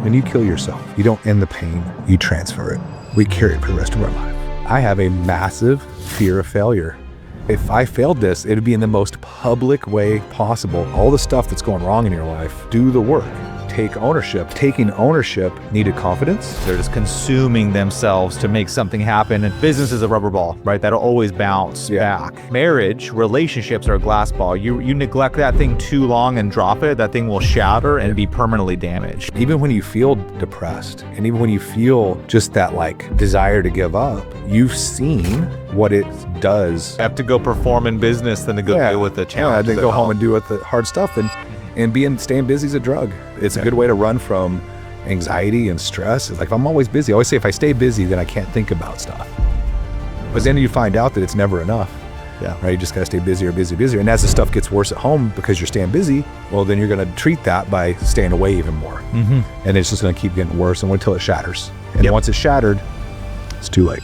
and you kill yourself. You don't end the pain, you transfer it. We carry it for the rest of our life. I have a massive fear of failure. If I failed this, it would be in the most public way possible. All the stuff that's going wrong in your life, do the work. Take ownership. Taking ownership needed confidence. They're just consuming themselves to make something happen. And business is a rubber ball, right? That'll always bounce back. Marriage, relationships are a glass ball. You neglect that thing too long and drop it, that thing will shatter and be permanently damaged. Even when you feel depressed, and even when you feel just that like desire to give up, you've seen what it does. You have to go perform in business than to go deal with the challenge. Yeah, to go home and do with the hard stuff. And staying busy is a drug. It's a good way to run from anxiety and stress. It's like, if I'm always busy, I always say if I stay busy, then I can't think about stuff. But then you find out that it's never enough. Yeah. Right? You just gotta stay busier, busier. And as the stuff gets worse at home because you're staying busy, well, then you're gonna treat that by staying away even more. And it's just gonna keep getting worse until it shatters. And once it's shattered, it's too late.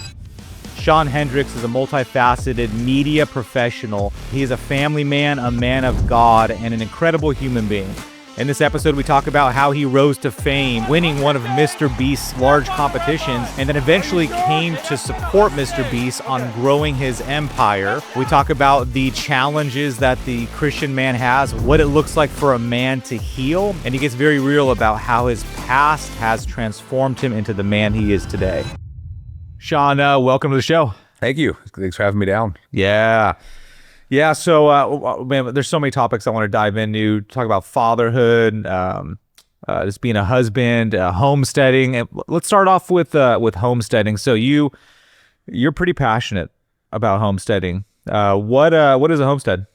Shawn Hendrix is a multifaceted media professional. He is a family man, a man of God, and an incredible human being. In this episode, we talk about how he rose to fame, winning one of MrBeast's large competitions, and then eventually came to support MrBeast on growing his empire. We talk about the challenges that the Christian man has, what it looks like for a man to heal, and he gets very real about how his past has transformed him into the man he is today. Shawn, welcome to the show. Thank you. Thanks for having me down. Yeah. So, man, there's so many topics I want to dive into. Talk about fatherhood, just being a husband, homesteading. And let's start off with homesteading. So you're pretty passionate about homesteading. What is a homestead?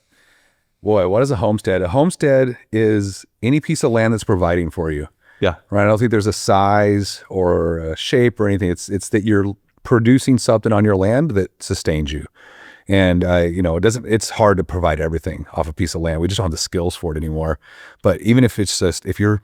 Boy, what is a homestead? A homestead is any piece of land that's providing for you. Yeah. Right. I don't think there's a size or a shape or anything. It's that you're producing something on your land that sustains you. And it's hard to provide everything off a piece of land. We just don't have the skills for it anymore. But even if it's just, if you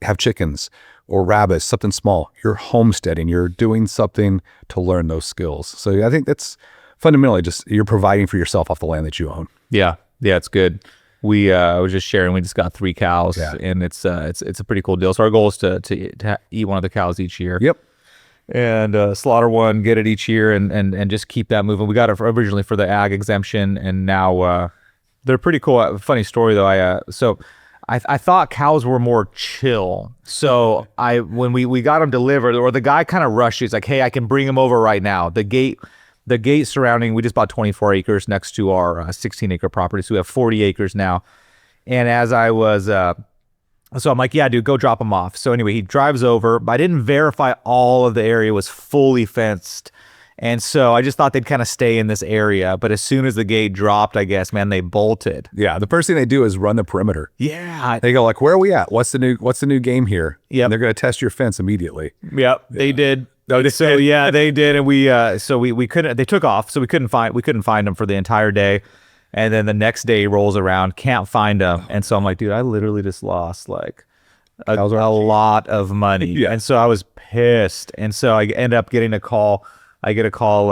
have chickens or rabbits, something small, you're homesteading, you're doing something to learn those skills. So I think that's fundamentally just, you're providing for yourself off the land that you own. Yeah, it's good. I was just sharing, we just got 3 cows and it's a pretty cool deal. So our goal is to eat one of the cows each year. Yep. And slaughter one, get it each year, and just keep that moving. We got it originally for the ag exemption, and now they're pretty cool. Funny story though. I thought cows were more chill. So when we got them delivered, or the guy kind of rushed. He's like, "Hey, I can bring them over right now." The gate surrounding. We just bought 24 acres next to our 16-acre property, so we have 40 acres now. And as I was. So I'm like, yeah, dude, go drop him off. So anyway, he drives over, but I didn't verify all of the area was fully fenced. And so I just thought they'd kind of stay in this area. But as soon as the gate dropped, I guess, man, they bolted. Yeah, the first thing they do is run the perimeter. Yeah. They go like, where are we at? What's the new game here? Yeah. They're going to test your fence immediately. Yep, they did. So yeah, they did. And we couldn't, they took off. So we couldn't find them for the entire day. And then the next day rolls around, can't find them. And so I'm like, dude, I literally just lost like a lot of money. Yeah. And so I was pissed. And so I end up getting a call. I get a call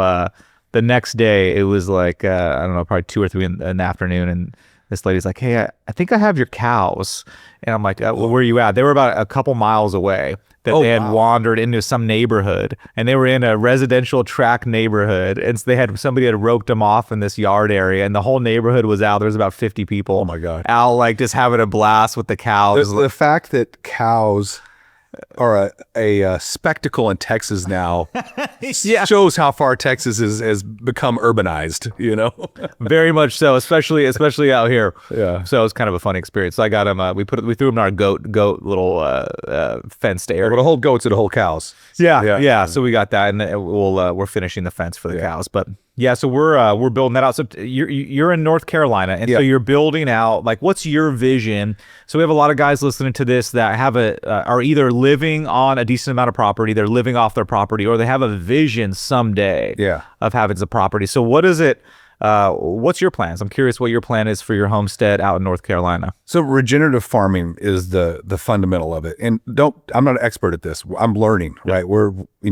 the next day. It was like, I don't know, probably 2 or 3 in the afternoon. And this lady's like, hey, I think I have your cows. And I'm like, well, where are you at? They were about a couple miles away. They had wandered into some neighborhood, and they were in a residential tract neighborhood, and so somebody had roped them off in this yard area, and the whole neighborhood was out. There was about 50 people. Oh my God. Out like just having a blast with the cows. The fact that cows are a spectacle in Texas now shows how far Texas has become urbanized, Very much so, especially out here. Yeah. So it was kind of a fun experience. So I got him, we threw him in our goat little fenced area. Well, the whole goats or the whole cows. Yeah. So we got that, and we're finishing the fence for the cows. But yeah, so we're building that out. So you're in North Carolina, and so you're building out, like, what's your vision? So we have a lot of guys listening to this that have are either living on a decent amount of property, they're living off their property, or they have a vision someday of having some property. So what is it? What's your plans? I'm curious what your plan is for your homestead out in North Carolina. So regenerative farming is the fundamental of it. And I'm not an expert at this. I'm learning, right?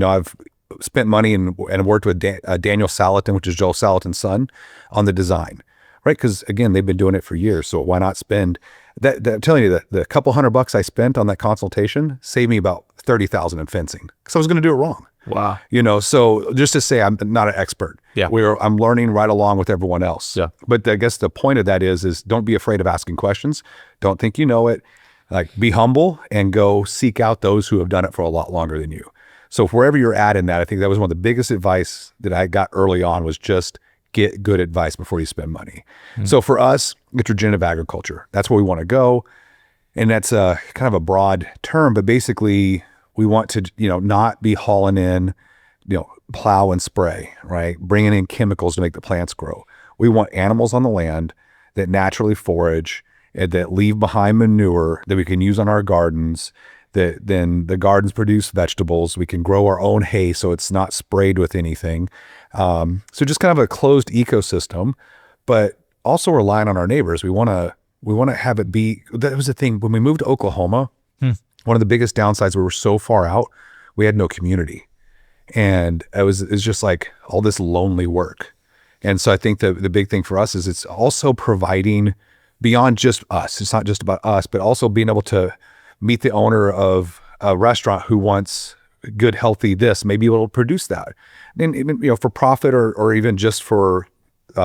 I've spent money and worked with Daniel Salatin, which is Joel Salatin's son, on the design, right? Because again, they've been doing it for years. So why not spend that? I'm telling you, the couple $100 I spent on that consultation saved me about $30,000 in fencing because I was going to do it wrong. Wow. You know, so just to say I'm not an expert. Yeah. I'm learning right along with everyone else. Yeah. But I guess the point of that is don't be afraid of asking questions. Don't think you know it. Like, be humble and go seek out those who have done it for a lot longer than you. So wherever you're at in that, I think that was one of the biggest advice that I got early on was just get good advice before you spend money. So for us, it's regenerative agriculture. That's where we want to go. And that's a kind of a broad term, but basically we want to, not be hauling in, plow and spray, right? Bringing in chemicals to make the plants grow. We want animals on the land that naturally forage and that leave behind manure that we can use on our gardens, that then the gardens produce vegetables. We can grow our own hay so it's not sprayed with anything. So just kind of a closed ecosystem, but also relying on our neighbors. We want to have it be, that was the thing, when we moved to Oklahoma, one of the biggest downsides, we were so far out, we had no community. And it's just like all this lonely work. And so I think the big thing for us is it's also providing beyond just us. It's not just about us, but also being able to meet the owner of a restaurant who wants good, healthy this, maybe it'll produce that. And even, for profit or even just for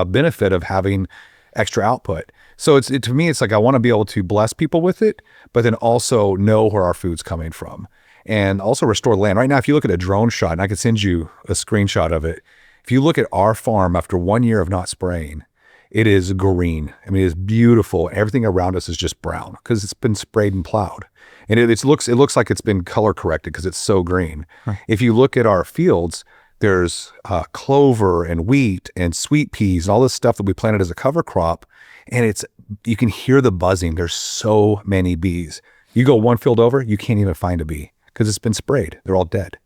benefit of having extra output. So to me, it's like, I want to be able to bless people with it, but then also know where our food's coming from and also restore land. Right now, if you look at a drone shot, and I could send you a screenshot of it. If you look at our farm after 1 year of not spraying, it is green. I mean, it is beautiful. Everything around us is just brown because it's been sprayed and plowed. And it looks like it's been color corrected because it's so green. If you look at our fields, there's clover and wheat and sweet peas and all this stuff that we planted as a cover crop. And you can hear the buzzing. There's so many bees. You go one field over, you can't even find a bee because it's been sprayed. They're all dead.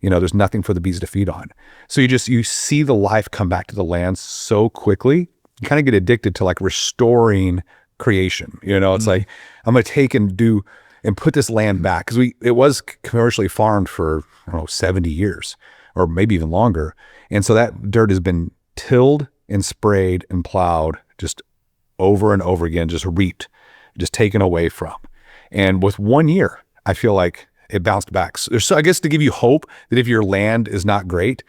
There's nothing for the bees to feed on. So you see the life come back to the land so quickly. You kind of get addicted to like restoring creation. It's like, I'm going to take and put this land back because it was commercially farmed for, 70 years or maybe even longer. And so that dirt has been tilled and sprayed and plowed just over and over again, just reaped, just taken away from. And with 1 year, I feel like it bounced back. So I guess to give you hope that if your land is not great,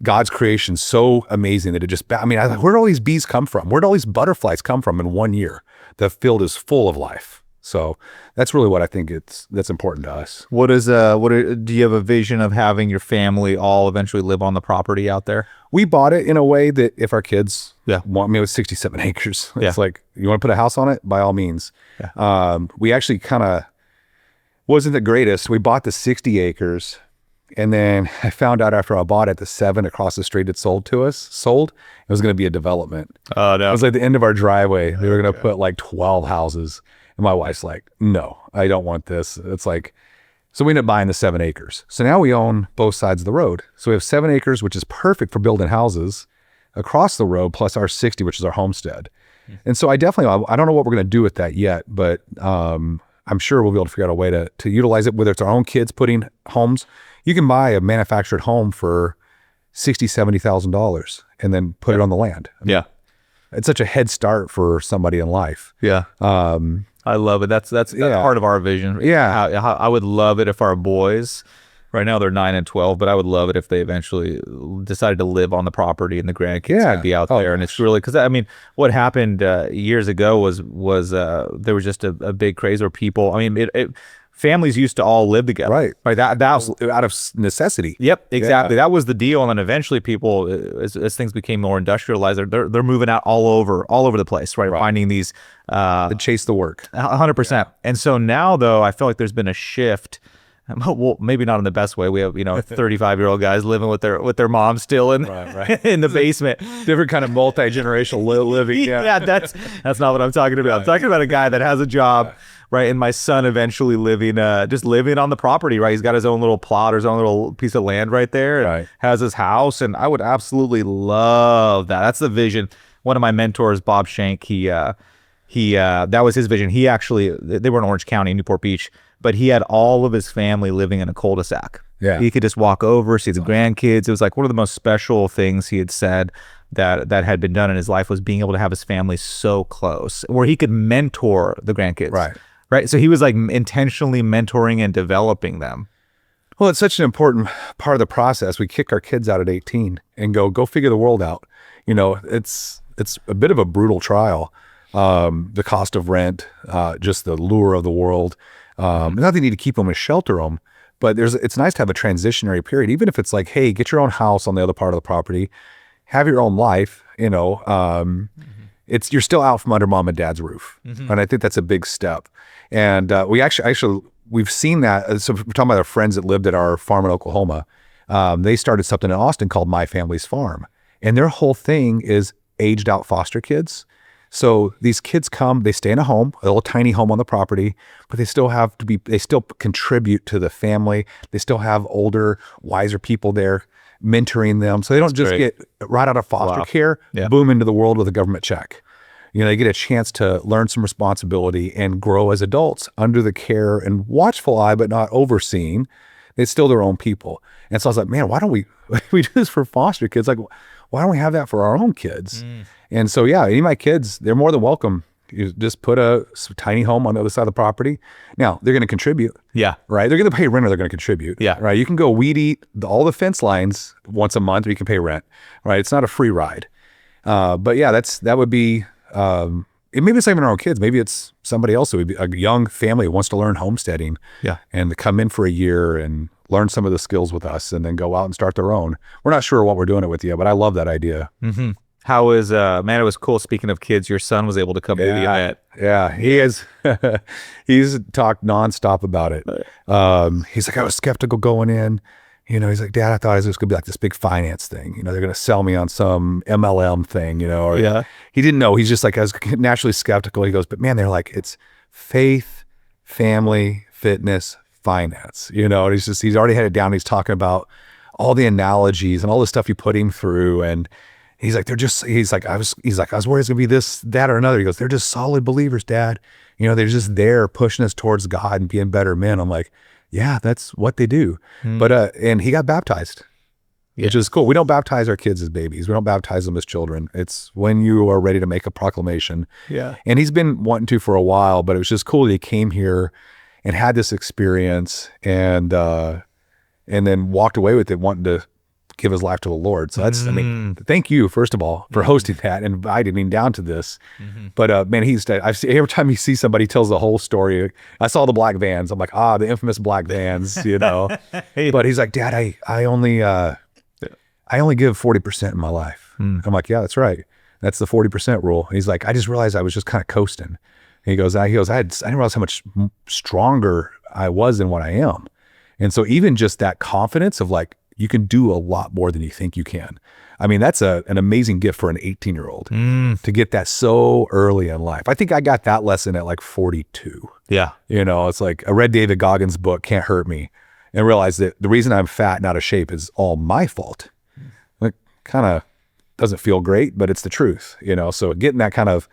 God's creation is so amazing that where'd all these bees come from? Where'd all these butterflies come from in 1 year? The field is full of life. So that's really what I think that's important to us. Do you have a vision of having your family all eventually live on the property out there? We bought it in a way that if our kids want, it was 67 acres. It's like, you want to put a house on it? By all means. Yeah. We actually kind of wasn't the greatest. We bought the 60 acres. And then I found out after I bought it, the 7 across the street it sold. It was going to be a development. Oh, no. It was like the end of our driveway. They were going to put like 12 houses. And my wife's like, no, I don't want this. It's like, so we ended up buying the 7 acres. So now we own both sides of the road. So we have 7 acres, which is perfect for building houses across the road, plus our 60, which is our homestead. And so I don't know what we're going to do with that yet, but I'm sure we'll be able to figure out a way to utilize it, whether it's our own kids putting homes. You can buy a manufactured home for $60,000, $70,000 and then put it on the land. It's such a head start for somebody in life. Yeah. I love it. That's part of our vision. Yeah. I would love it if our boys, right now they're 9 and 12, but I would love it if they eventually decided to live on the property and the grandkids could be out there. And it's really, because what happened years ago was there was just a big craze where people, families used to all live together. Right. That was out of necessity. Yep, exactly. That was the deal. And then eventually people, as things became more industrialized, they're moving out all over the place, right? Finding these to chase the work. 100%. Yeah. And so now though, I feel like there's been a shift. Well, maybe not in the best way. We have 35-year-old guys living with their mom still in in the basement. Different kind of multi-generational living. Yeah, that's not what I'm talking about. I'm talking about a guy that has a job. Right, and my son eventually living on the property. Right, he's got his own little plot or his own little piece of land right there, and has his house. And I would absolutely love that. That's the vision. One of my mentors, Bob Shank, he that was his vision. He actually, they were in Orange County, Newport Beach, but he had all of his family living in a cul-de-sac. Yeah, he could just walk over, see the grandkids. It was like one of the most special things he had said that had been done in his life was being able to have his family so close, where he could mentor the grandkids. Right. So he was like intentionally mentoring and developing them. Well, it's such an important part of the process. We kick our kids out at 18 and go figure the world out. You know, it's a bit of a brutal trial. The cost of rent, just the lure of the world. Not that you need to keep them and shelter them, but it's nice to have a transitionary period, even if it's like, hey, get your own house on the other part of the property, have your own life, you know, you're still out from under mom and dad's roof. And I think that's a big step. And we've seen that. So we're talking about our friends that lived at our farm in Oklahoma. They started something in Austin called My Family's Farm. And their whole thing is aged out foster kids. So these kids come, they stay in a home, a little tiny home on the property, but they still contribute to the family. They still have older, wiser people there mentoring them. So they don't just get right out of foster care, boom, into the world with a government check. You know, they get a chance to learn some responsibility and grow as adults under the care and watchful eye, but not overseeing. It's still their own people. And so I was like, man, why don't we do this for foster kids? Like, why don't we have that for our own kids? And so, yeah, any of my kids, they're more than welcome. You just put a tiny home on the other side of the property. Now, they're going to contribute. Yeah. Right? They're going to pay rent or they're going to contribute. Yeah. Right? You can go weed eat all the fence lines once a month or you can pay rent. Right? It's not a free ride. But yeah, that would be, maybe it's not even our own kids. Maybe it's somebody else. It would be a young family who wants to learn homesteading. Yeah. And to come in for a year and learn some of the skills with us and then go out and start their own. We're not sure what we're doing it with yet, but I love that idea. How is man, it was cool. Speaking of kids, your son was able to come to the event. Yeah, he is. He's talked nonstop about it. He's like, I was skeptical going in. You know, he's like, Dad, I thought it was going to be like this big finance thing. You know, they're going to sell me on some MLM thing, you know, or he didn't know. He's just like, I was naturally skeptical. He goes, but man, they're like, it's faith, family, fitness, finance, you know, and he's already had it down. He's talking about all the analogies and all the stuff you put him through. And he's like, I was worried it's going to be this, that, or another. He goes, they're just solid believers, Dad. You know, they're just there pushing us towards God and being better men. I'm like, yeah, that's what they do. But, and he got baptized, which is cool. We don't baptize our kids as babies. We don't baptize them as children. It's when you are ready to make a proclamation. Yeah. And he's been wanting to for a while, but it was just cool that he came here and had this experience and then walked away with it, wanting to give his life to the Lord. So that's, I mean, thank you, first of all, for hosting that and inviting me down to this. But man, every time you see somebody tells the whole story, I saw the black vans. I'm like, the infamous black vans, you know. But he's like, Dad, I only give 40% in my life. I'm like, yeah, that's right. That's the 40% rule. He's like, I just realized I was just kind of coasting. And he goes, I didn't realize how much stronger I was than what I am. And so even just that confidence of like, you can do a lot more than you think you can. I mean, that's an amazing gift for an 18-year-old to get that so early in life. I think I got that lesson at like 42. Yeah. You know, it's like I read David Goggins' book, Can't Hurt Me, and realized that the reason I'm fat and out of shape is all my fault. It kind of doesn't feel great, but it's the truth, you know? So getting that kind of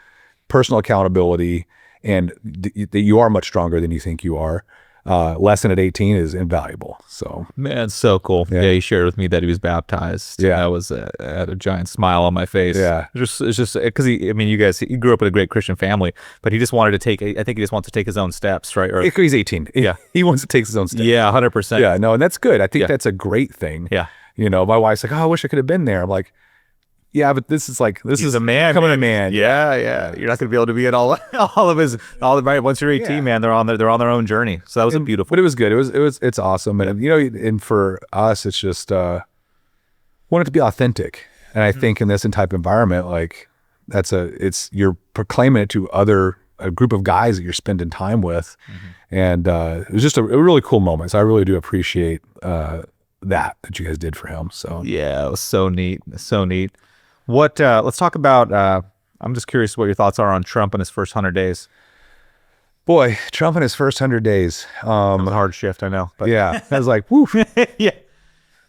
personal accountability and that you are much stronger than you think you are. Lesson at 18 is invaluable. So man, so cool. Yeah, he shared with me that he was baptized. Yeah, I had a giant smile on my face. Yeah, it's just because he grew up in a great Christian family, but he just wanted to take. I think he just wants to take his own steps, right? Or, he's 18. Yeah, he wants to take his own steps. Yeah, 100%. Yeah, no, and that's good. I think that's a great thing. Yeah, you know, my wife's like, oh, I wish I could have been there. I'm like, yeah, but this is a man becoming a man. Yeah. You're not gonna be able to be in all the right. Once you're 18, man, they're on their own journey. So that was beautiful. But it was good. It's awesome. And you know, and for us, it's just want it to be authentic. And I think in this type of environment, like you're proclaiming it to a group of guys that you're spending time with. And it was just a really cool moment. So I really do appreciate that you guys did for him. So yeah, it was so neat. What, let's talk about, I'm just curious what your thoughts are on Trump in his first 100 days. Boy, Trump in his first 100 days. It was a hard shift, I know. But yeah, I was like, woof. Yeah.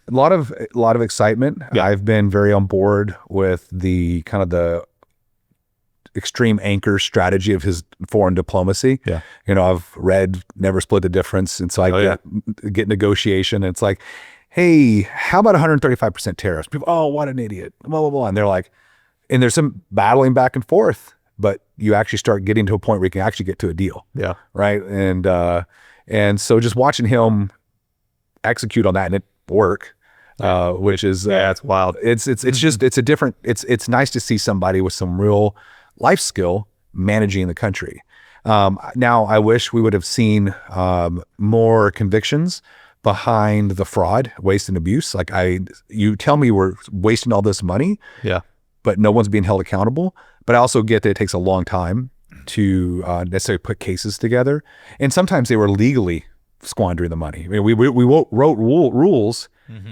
A lot of excitement. Yeah. I've been very on board with the kind of the extreme anchor strategy of his foreign diplomacy. Yeah. You know, I've read Never Split the Difference. And so I get negotiation. And it's like, hey, how about 135% tariffs? People, oh, what an idiot, blah, blah, blah. And they're like, and there's some battling back and forth, but you actually start getting to a point where you can actually get to a deal. Yeah. Right. And so just watching him execute on that and it work, which is it's wild. It's just it's a different. It's nice to see somebody with some real life skill managing the country. Now I wish we would have seen more convictions behind the fraud, waste, and abuse. Like you tell me we're wasting all this money, but no one's being held accountable. But I also get that it takes a long time to necessarily put cases together, and sometimes they were legally squandering the money. I mean, we wrote rules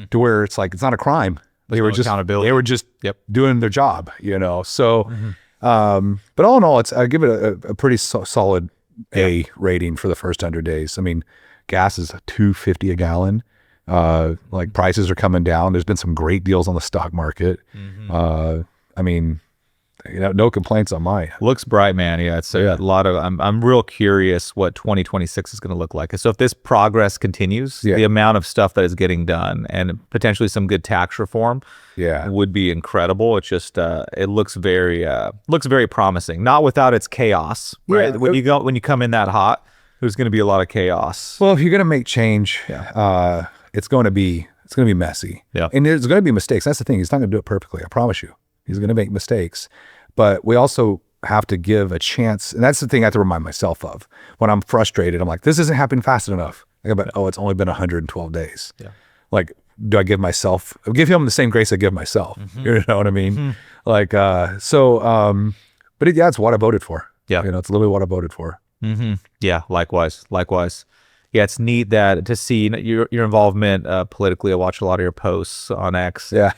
to where it's like it's not a crime. They were just accountability. They were just doing their job, you know. So, but all in all, I give it a pretty solid A rating for the first 100 days. I mean, gas is $2.50 a gallon. Like prices are coming down. There's been some great deals on the stock market. I mean, you know, no complaints on mine. Looks bright, man. Yeah, it's a lot of. I'm real curious what 2026 is going to look like. So if this progress continues, the amount of stuff that is getting done and potentially some good tax reform, would be incredible. It's just it looks very promising. Not without its chaos, right? When you come in that hot, there's going to be a lot of chaos. Well, if you're going to make change, it's going to be messy. Yeah, and there's going to be mistakes. That's the thing. He's not going to do it perfectly. I promise you. He's going to make mistakes, but we also have to give a chance. And that's the thing I have to remind myself of when I'm frustrated. I'm like, this isn't happening fast enough. But it's only been 112 days. Yeah. Like, do I give him the same grace I give myself? You know what I mean? Like, but it's what I voted for. Yeah. You know, it's literally what I voted for. Yeah. Likewise. Yeah, it's neat to see your involvement politically. I watch a lot of your posts on X. Yeah,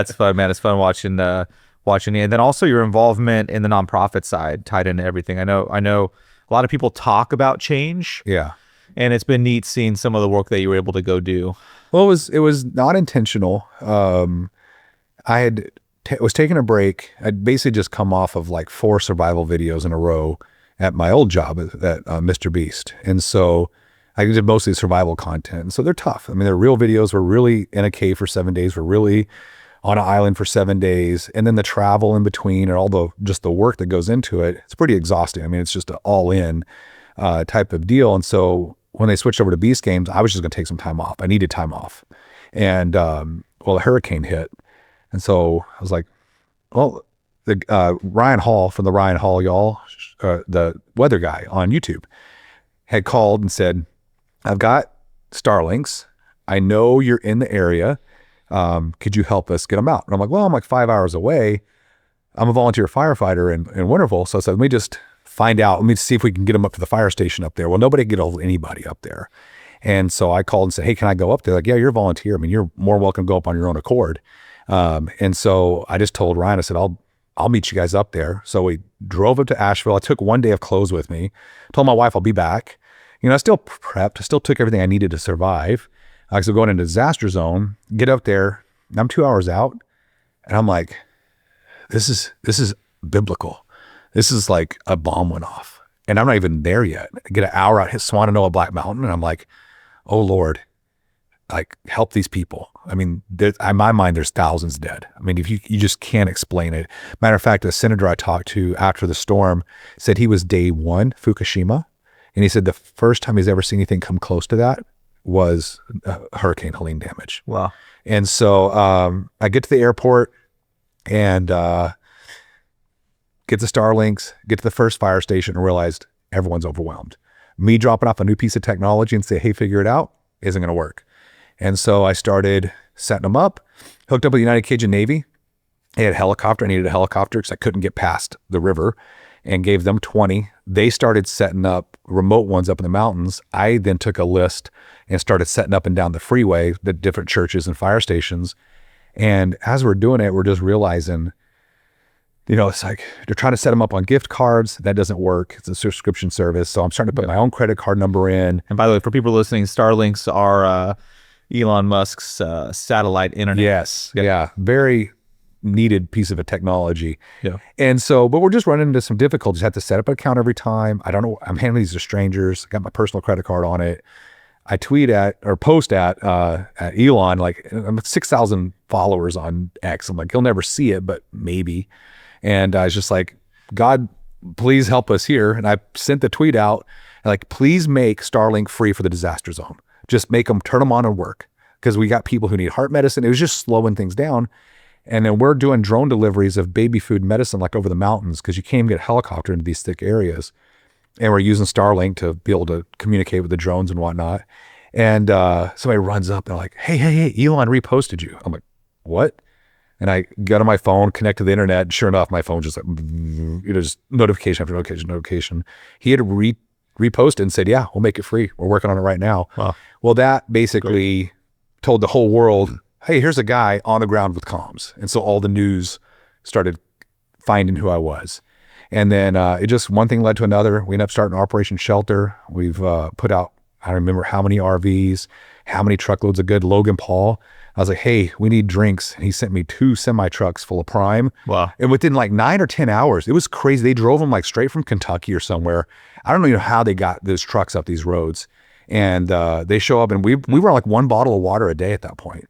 it's fun, man. It's fun watching you, and then also your involvement in the nonprofit side, tied into everything. I know a lot of people talk about change. Yeah, and it's been neat seeing some of the work that you were able to go do. Well, it was not intentional. I was taking a break. I'd basically just come off of like 4 survival videos in a row at my old job at MrBeast, and so I did mostly survival content. And so they're tough. I mean, they're real videos. We're really in a cave for 7 days. We're really on an island for 7 days. And then the travel in between and all the work that goes into it, it's pretty exhausting. I mean, it's just an all in type of deal. And so when they switched over to Beast Games, I was just going to take some time off. I needed time off. And the hurricane hit. And so I was like, well, the Ryan Hall from the Ryan Hall Y'all, the weather guy on YouTube, had called and said, I've got Starlinks. I know you're in the area. Could you help us get them out? And I'm like, well, I'm like 5 hours away. I'm a volunteer firefighter in Winterville. So I said, let me just find out. Let me see if we can get them up to the fire station up there. Well, nobody can get hold of anybody up there. And so I called and said, hey, can I go up there? Like, yeah, you're a volunteer. I mean, you're more welcome to go up on your own accord. And so I just told Ryan, I said, I'll meet you guys up there. So we drove up to Asheville. I took 1 day of clothes with me, told my wife I'll be back. You know, I still prepped. I still took everything I needed to survive. So going into disaster zone, get up there. I'm 2 hours out, and I'm like, this is biblical. This is like a bomb went off, and I'm not even there yet. I get an hour out, hit Swannanoa Black Mountain, and I'm like, oh Lord, like help these people. I mean, in my mind, there's thousands dead. I mean, if you just can't explain it. Matter of fact, a senator I talked to after the storm said he was day 1 Fukushima. And he said the first time he's ever seen anything come close to that was Hurricane Helene damage. Wow. And so I get to the airport and get the Starlinks, get to the first fire station and realized everyone's overwhelmed. Me dropping off a new piece of technology and say, hey, figure it out, isn't going to work. And so I started setting them up, hooked up with the United Cajun Navy. They had a helicopter. I needed a helicopter because I couldn't get past the river, and gave them 20. They started setting up remote ones up in the mountains. I then took a list and started setting up and down the freeway, the different churches and fire stations. And as we're doing it, we're just realizing, you know, it's like they're trying to set them up on gift cards. That doesn't work. It's a subscription service. So I'm starting to put my own credit card number in. And by the way, for people listening, Starlinks are Elon Musk's satellite internet. Yes. Yeah. Very needed piece of a technology. Yeah. And so, but we're just running into some difficulties. I have to set up an account every time. I don't know. I'm handling these to strangers. I got my personal credit card on it. I tweet at or post at Elon, like I'm 6,000 followers on X. I'm like, he'll never see it, but maybe. And I was just like, God, please help us here. And I sent the tweet out like, please make Starlink free for the disaster zone. just turn them on and work. Because we got people who need heart medicine. It was just slowing things down. And then we're doing drone deliveries of baby food medicine like over the mountains because you can't even get a helicopter into these thick areas. And we're using Starlink to be able to communicate with the drones and whatnot. And somebody runs up and they're like, hey, Elon reposted you. I'm like, what? And I got on my phone, connect to the internet. And sure enough, my phone just like, just notification after notification. He had reposted and said, yeah, we'll make it free. We're working on it right now. Wow. Well, that basically told the whole world, hey, here's a guy on the ground with comms. And so all the news started finding who I was. And then it just, one thing led to another. We ended up starting Operation Shelter. We've put out, I don't remember how many RVs, how many truckloads of good. Logan Paul, I was like, hey, we need drinks. And he sent me 2 semi-trucks full of Prime. Wow. And within like 9 or 10 hours, it was crazy. They drove them like straight from Kentucky or somewhere. I don't even know how they got those trucks up these roads. And they show up and we were like 1 bottle of water a day at that point.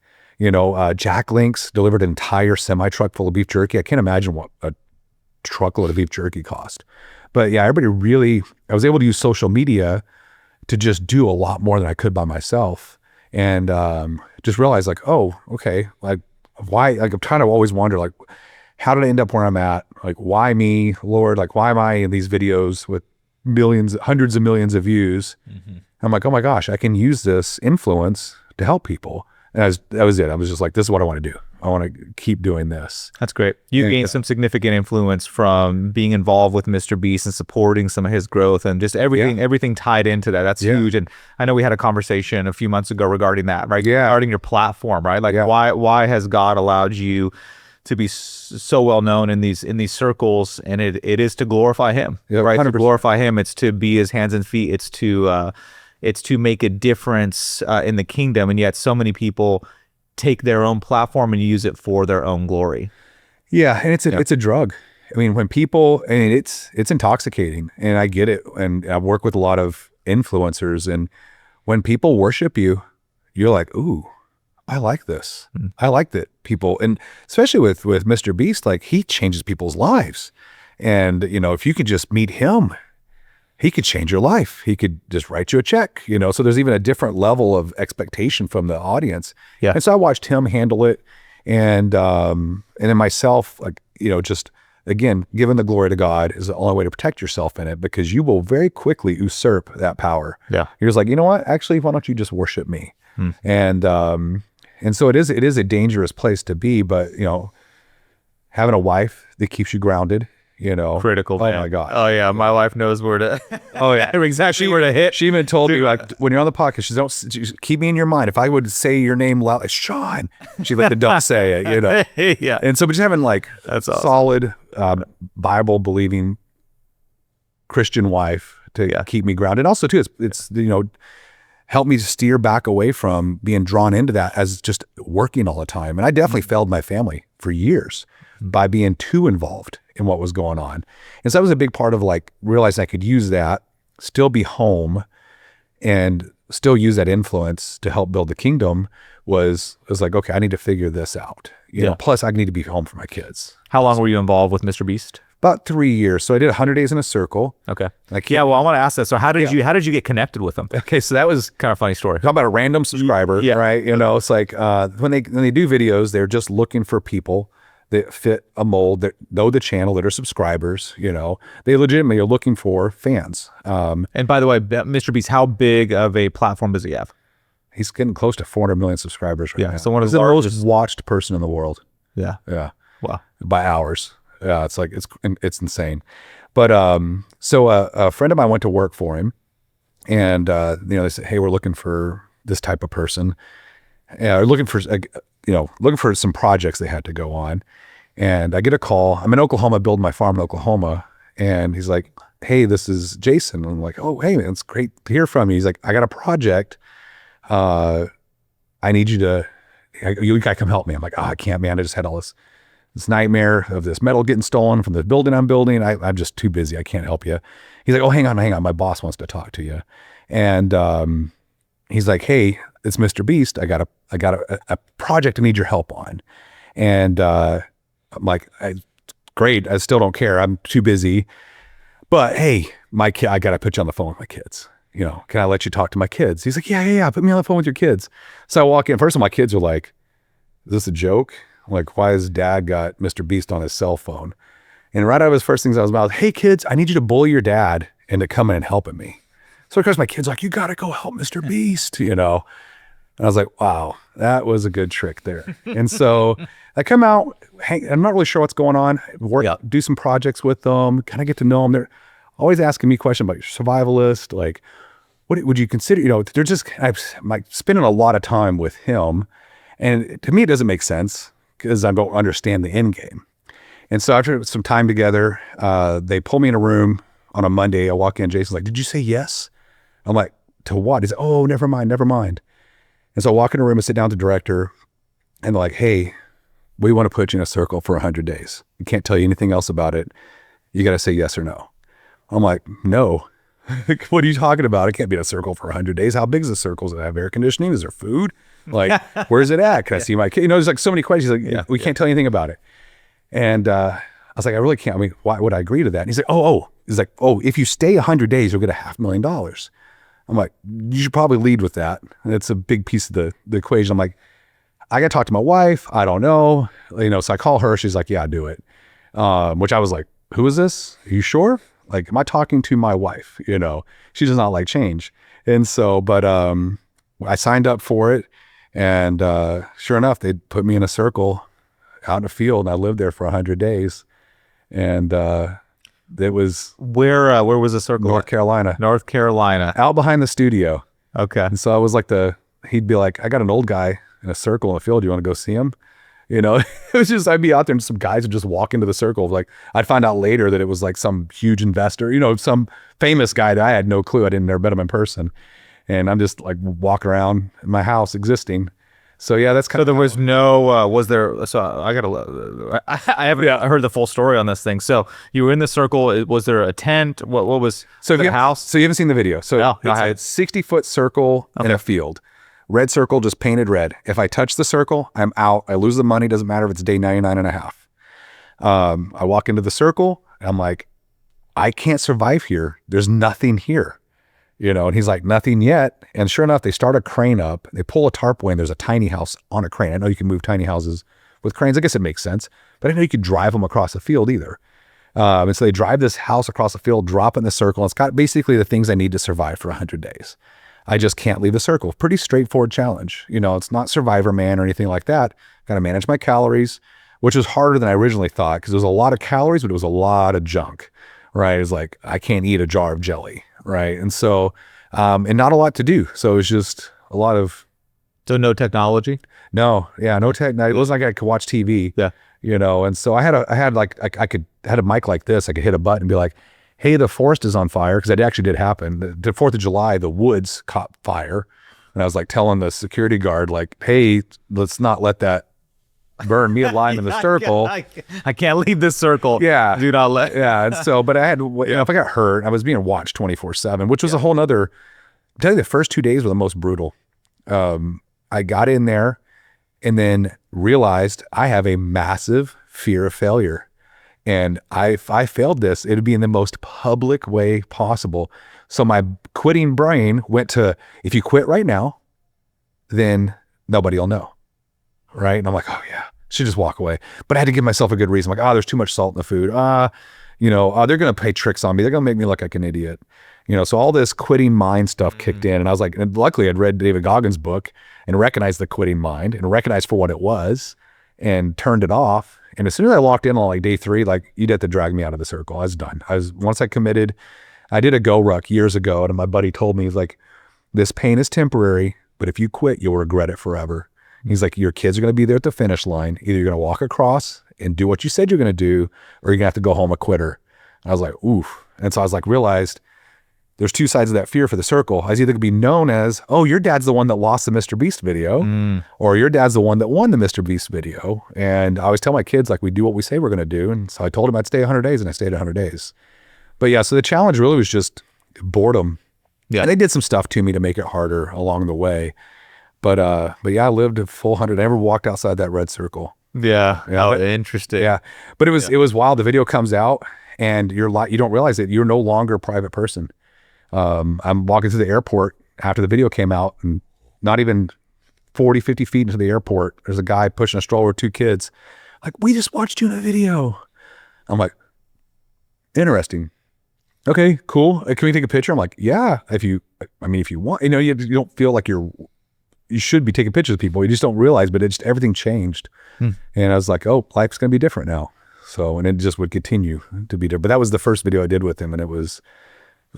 Jack Links delivered an entire semi-truck full of beef jerky. I can't imagine what a truckload of beef jerky cost. But yeah, I was able to use social media to just do a lot more than I could by myself. And just realized like, oh, okay, like why, like I'm trying to always wonder like, how did I end up where I'm at? Like, why me, Lord? Like, why am I in these videos with millions, hundreds of millions of views? Mm-hmm. I'm like, oh my gosh, I can use this influence to help people. And that was it. I was just like, this is what I want to do. I want to keep doing this. That's great. You gained some significant influence from being involved with MrBeast and supporting some of his growth and just everything tied into that. That's huge. And I know we had a conversation a few months ago regarding that, right? Yeah. Regarding your platform, right? Like why has God allowed you to be so well known in these circles? And it is to glorify him, right? 100%. To glorify him. It's to be his hands and feet. It's to make a difference in the kingdom. And yet so many people take their own platform and use it for their own glory. Yeah. And it's a drug. I mean, when people, and it's intoxicating, and I get it. And I work with a lot of influencers, and when people worship you, you're like, ooh, I like this. I like that people, and especially with MrBeast, like he changes people's lives. And, if you could just meet him, he could change your life. He could just write you a check, so there's even a different level of expectation from the audience. Yeah. And so I watched him handle it. And then myself, like, just again, giving the glory to God is the only way to protect yourself in it, because you will very quickly usurp that power. Yeah. You're just like, you know what, actually, why don't you just worship me? And so it is a dangerous place to be, but having a wife that keeps you grounded, critical. Oh my God. Oh yeah. My wife knows where to, oh yeah, exactly where to hit. She even told me, like, when you're on the podcast, she keep me in your mind. If I would say your name loud, it's Shawn. She like, don't say it, Yeah. And so, but just having like that's awesome. Solid Bible believing Christian wife to keep me grounded. Also too, it's help me to steer back away from being drawn into that as just working all the time. And I definitely failed my family for years by being too involved in what was going on. And so that was a big part of like realizing I could use that, still be home, and still use that influence to help build the kingdom. Was like, okay, I need to figure this out. Plus I need to be home for my kids. How long were you involved with MrBeast? About 3 years. So I did 100 days in a circle. Okay. Well, I want to ask that. So how did you get connected with them? Okay, so that was kind of a funny story. Talk about a random subscriber, right? It's like when they do videos, they're just looking for people that fit a mold, that know the channel, that are subscribers. They legitimately are looking for fans. And by the way, MrBeast, how big of a platform does he have? He's getting close to 400 million subscribers right now. So one of the most watched person in the world. Yeah. Wow. By hours. Yeah, it's like it's insane. But so a friend of mine went to work for him, and they said, hey, we're looking for this type of person. Looking for some projects they had to go on. And I get a call. I'm in Oklahoma, building my farm in Oklahoma, and he's like, hey, this is Jason. And I'm like, oh, hey, man, it's great to hear from you. He's like, I got a project. I need you to come help me. I'm like, I can't, man. I just had all this nightmare of this metal getting stolen from the building I'm building. I'm just too busy. I can't help you. He's like, oh, hang on. My boss wants to talk to you. And he's like, hey, it's MrBeast. I got a project I need your help on. And I'm like, great. I still don't care. I'm too busy. But hey, my kid, I got to put you on the phone with my kids. can I let you talk to my kids? He's like, yeah. Put me on the phone with your kids. So I walk in. First of all, my kids are like, is this a joke? I'm like, why has dad got Mr. Beast on his cell phone? And right out of his first things I was about, hey kids, I need you to bully your dad into coming and helping me. So of course my kids are like, you got to go help Mr. Beast, And I was like, wow, that was a good trick there. And so I come out, I'm not really sure what's going on, do some projects with them, kind of get to know them. They're always asking me questions about your survivalist, like, what would you consider, they're just, I'm like spending a lot of time with him. And to me, it doesn't make sense because I don't understand the end game. And so after some time together, they pull me in a room on a Monday. I walk in, Jason's like, did you say yes? I'm like, to what? He's like, oh, never mind. And so I walk in a room and sit down with the director, and they're like, hey, we want to put you in a circle for 100 days. We can't tell you anything else about it. You got to say yes or no. I'm like, no. What are you talking about? I can't be in a circle for 100 days. How big is the circle? Does it have air conditioning? Is there food? Like, where's it at? Can I see my kid? There's like so many questions. He's like, we can't tell you anything about it. And I was like, I really can't. I mean, why would I agree to that? And he's like, He's like, if you stay 100 days, you'll get $500,000. I'm like, you should probably lead with that. And it's a big piece of the equation. I'm like, I got to talk to my wife. I don't know. So I call her. She's like, yeah, do it. Which I was like, who is this? Are you sure? Like, am I talking to my wife? She does not like change. And so, but I signed up for it. And sure enough, they put me in a circle out in the field. And I lived there for 100 days. And it was... Where was the circle? North Carolina. North Carolina. Out behind the studio. Okay. And so I was like he'd be like, I got an old guy in a circle in the field. You want to go see him? It was just, I'd be out there and some guys would just walk into the circle. Like, I'd find out later that it was like some huge investor, some famous guy that I had no clue. I didn't never met him in person. And I'm just like walking around in my house existing. So yeah, that's kind of. So there was no, was there, so I haven't heard the full story on this thing. So you were in the circle. Was there a tent? What was the house? So you haven't seen the video. So it's a 60-foot circle in a field. Red circle, just painted red. If I touch the circle, I'm out. I lose the money. Doesn't matter if it's day 99 and a half. I walk into the circle. And I'm like, I can't survive here. There's nothing here. And he's like, nothing yet. And sure enough, they start a crane up. They pull a tarp away, and there's a tiny house on a crane. I know you can move tiny houses with cranes. I guess it makes sense. But I didn't know you could drive them across the field either. And so they drive this house across the field, drop it in the circle. And it's got basically the things I need to survive for 100 days. I just can't leave the circle. Pretty straightforward challenge. It's not Survivor Man or anything like that. Got to manage my calories, which was harder than I originally thought because there was a lot of calories, but it was a lot of junk, right? It's like, I can't eat a jar of jelly, right? And so, and not a lot to do. So it was just a lot of. So no technology? No. Yeah, no technology. It wasn't like I could watch TV. Yeah. And so I had a mic like this. I could hit a button and be like, hey, the forest is on fire, because that actually did happen. The 4th of July, the woods caught fire. And I was like telling the security guard, like, hey, let's not let that burn me alive in the circle. I can't leave this circle. Yeah. Do not let. Yeah. And so, but I had, if I got hurt, I was being watched 24/7, which was a whole nother, I tell you, the first 2 days were the most brutal. I got in there and then realized I have a massive fear of failure. And if I failed this, it would be in the most public way possible. So my quitting brain went to, if you quit right now, then nobody will know. Right. And I'm like, oh yeah, should just walk away. But I had to give myself a good reason. I'm like, there's too much salt in the food. They're going to play tricks on me. They're going to make me look like an idiot. So all this quitting mind stuff kicked in. And I was like, and luckily I'd read David Goggins' book and recognized the quitting mind and recognized for what it was and turned it off. And as soon as I walked in on like day 3, like, you'd have to drag me out of the circle. I was done. Once I committed, I did a go ruck years ago. And my buddy told me, he's like, this pain is temporary, but if you quit, you'll regret it forever. He's like, your kids are going to be there at the finish line. Either you're going to walk across and do what you said you're going to do, or you're going to have to go home a quitter. And I was like, oof. And so I was like, realized there's 2 sides of that fear for the circle. I was either going to be known as, oh, your dad's the one that lost the MrBeast video, or your dad's the one that won the MrBeast video. And I always tell my kids, like, we do what we say we're going to do. And so I told them I'd stay 100 days, and I stayed 100 days. But yeah, so the challenge really was just boredom. Yeah. And they did some stuff to me to make it harder along the way. But yeah, I lived a full 100. I never walked outside that red circle. Yeah. Interesting. Yeah. But it was wild. The video comes out and you don't realize that you're no longer a private person. I'm walking through the airport after the video came out, and not even 40, 50 feet into the airport, there's a guy pushing a stroller with 2 kids. Like, we just watched you in a video. I'm like, interesting. Okay, cool. Can we take a picture? I'm like, yeah, if you want, you don't feel like you should be taking pictures of people. You just don't realize, but everything changed. And I was like, oh, life's going to be different now. So, and it just would continue to be different. But that was the first video I did with him. And it was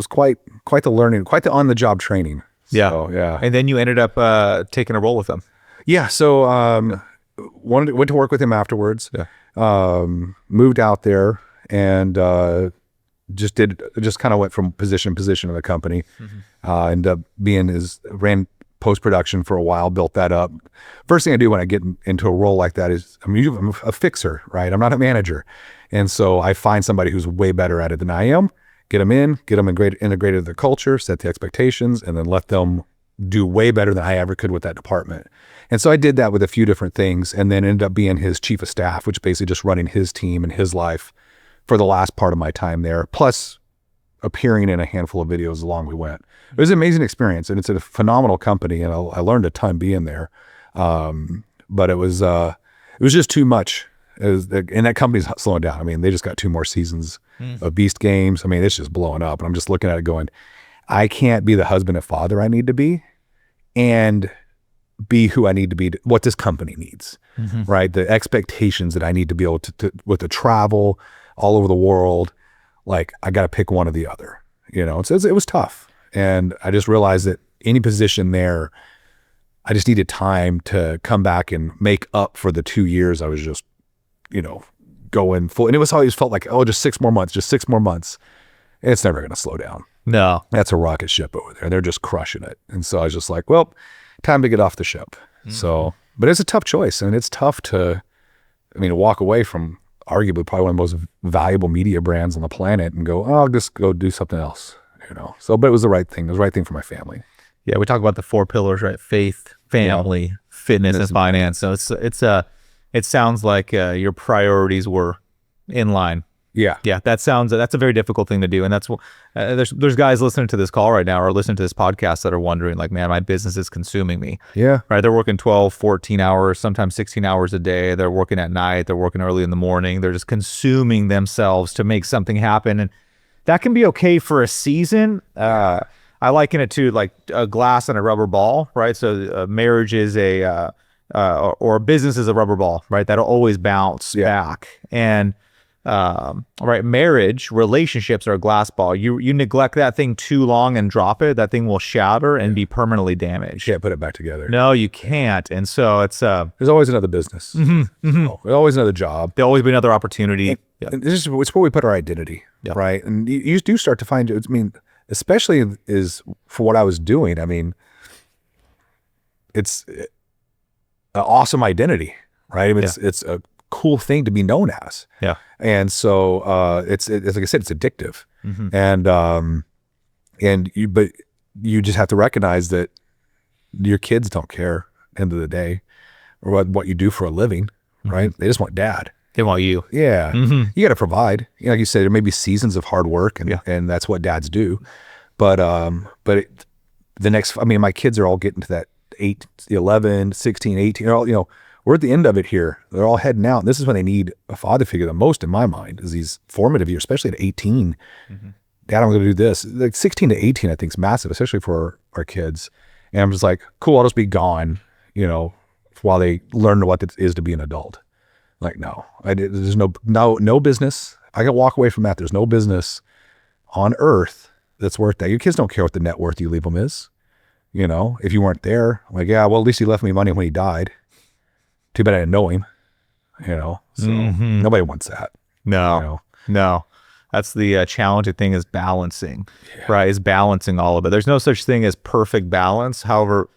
quite the learning, quite the on-the-job training. Yeah. So, yeah. And then you ended up taking a role with him. Yeah. So, went to work with him afterwards. Yeah. Moved out there and just kind of went from position to position in the company. Ended up ran post-production for a while, built that up. First thing I do when I get into a role like that is I'm a fixer, right? I'm not a manager. And so I find somebody who's way better at it than I am, get them integrated into the culture, set the expectations, and then let them do way better than I ever could with that department. And so I did that with a few different things, and then ended up being his chief of staff, which basically just running his team and his life for the last part of my time there, plus appearing in a handful of videos along we went. It was an amazing experience, and it's a phenomenal company, and I learned a ton being there. But it was just too much. And that company's slowing down. I mean, they just got 2 more seasons of Beast games. I mean, it's just blowing up, and I'm just looking at it going, I can't be the husband and father I need to be, and be who I need to be, what this company needs, right? The expectations that I need to be able to with the travel all over the world. Like, I got to pick one or the other, So it was tough. And I just realized that any position there, I just needed time to come back and make up for the 2 years I was just, going full. And it was always felt like, oh, just 6 more months. It's never going to slow down. No. That's a rocket ship over there. They're just crushing it. And so I was just like, well, time to get off the ship. So, but it's a tough choice. And it's tough to walk away from arguably probably one of the most valuable media brands on the planet and go, oh, I'll just go do something else, So, but it was the right thing. It was the right thing for my family. Yeah, we talk about the 4 pillars, right? Faith, family, fitness, and finance. So it sounds like your priorities were in line. Yeah. Yeah, that's a very difficult thing to do. And that's what there's guys listening to this call right now or listening to this podcast that are wondering, like, man, my business is consuming me. Yeah. Right. They're working 12, 14 hours, sometimes 16 hours a day. They're working at night. They're working early in the morning. They're just consuming themselves to make something happen. And that can be okay for a season. I liken it to like a glass and a rubber ball, right? So marriage is or a business is a rubber ball, right? That'll always bounce back. And right, marriage, relationships are a glass ball. You neglect that thing too long and drop it, that thing will shatter and be permanently damaged. You can't put it back together. No, you can't. And so it's there's always another business. There's always another job. There'll always be another opportunity. And it's where we put our identity, right? And you do start to find, especially is for what I was doing. It's an awesome identity, right? It's a cool thing to be known as. Yeah. And so it's like I said, it's addictive. But you just have to recognize that your kids don't care at the end of the day or what you do for a living, right? They just want dad. They want you. Yeah. You got to provide. Like you said, there may be seasons of hard work and that's what dads do. But my kids are all getting to that 8, 11, 16, 18, they're all, we're at the end of it here. They're all heading out. And this is when they need a father figure the most in my mind is these formative years, especially at 18. Dad, I'm going to do this. Like 16 to 18, I think is massive, especially for our kids. And I'm just like, cool, I'll just be gone, while they learn what it is to be an adult. Like, no, there's no business. I can walk away from that. There's no business on earth that's worth that. Your kids don't care what the net worth you leave them is. If you weren't there, like, yeah, well, at least he left me money when he died. Too bad I didn't know him, so nobody wants that. No. That's the challenging thing is balancing, right? Is balancing all of it. There's no such thing as perfect balance. However,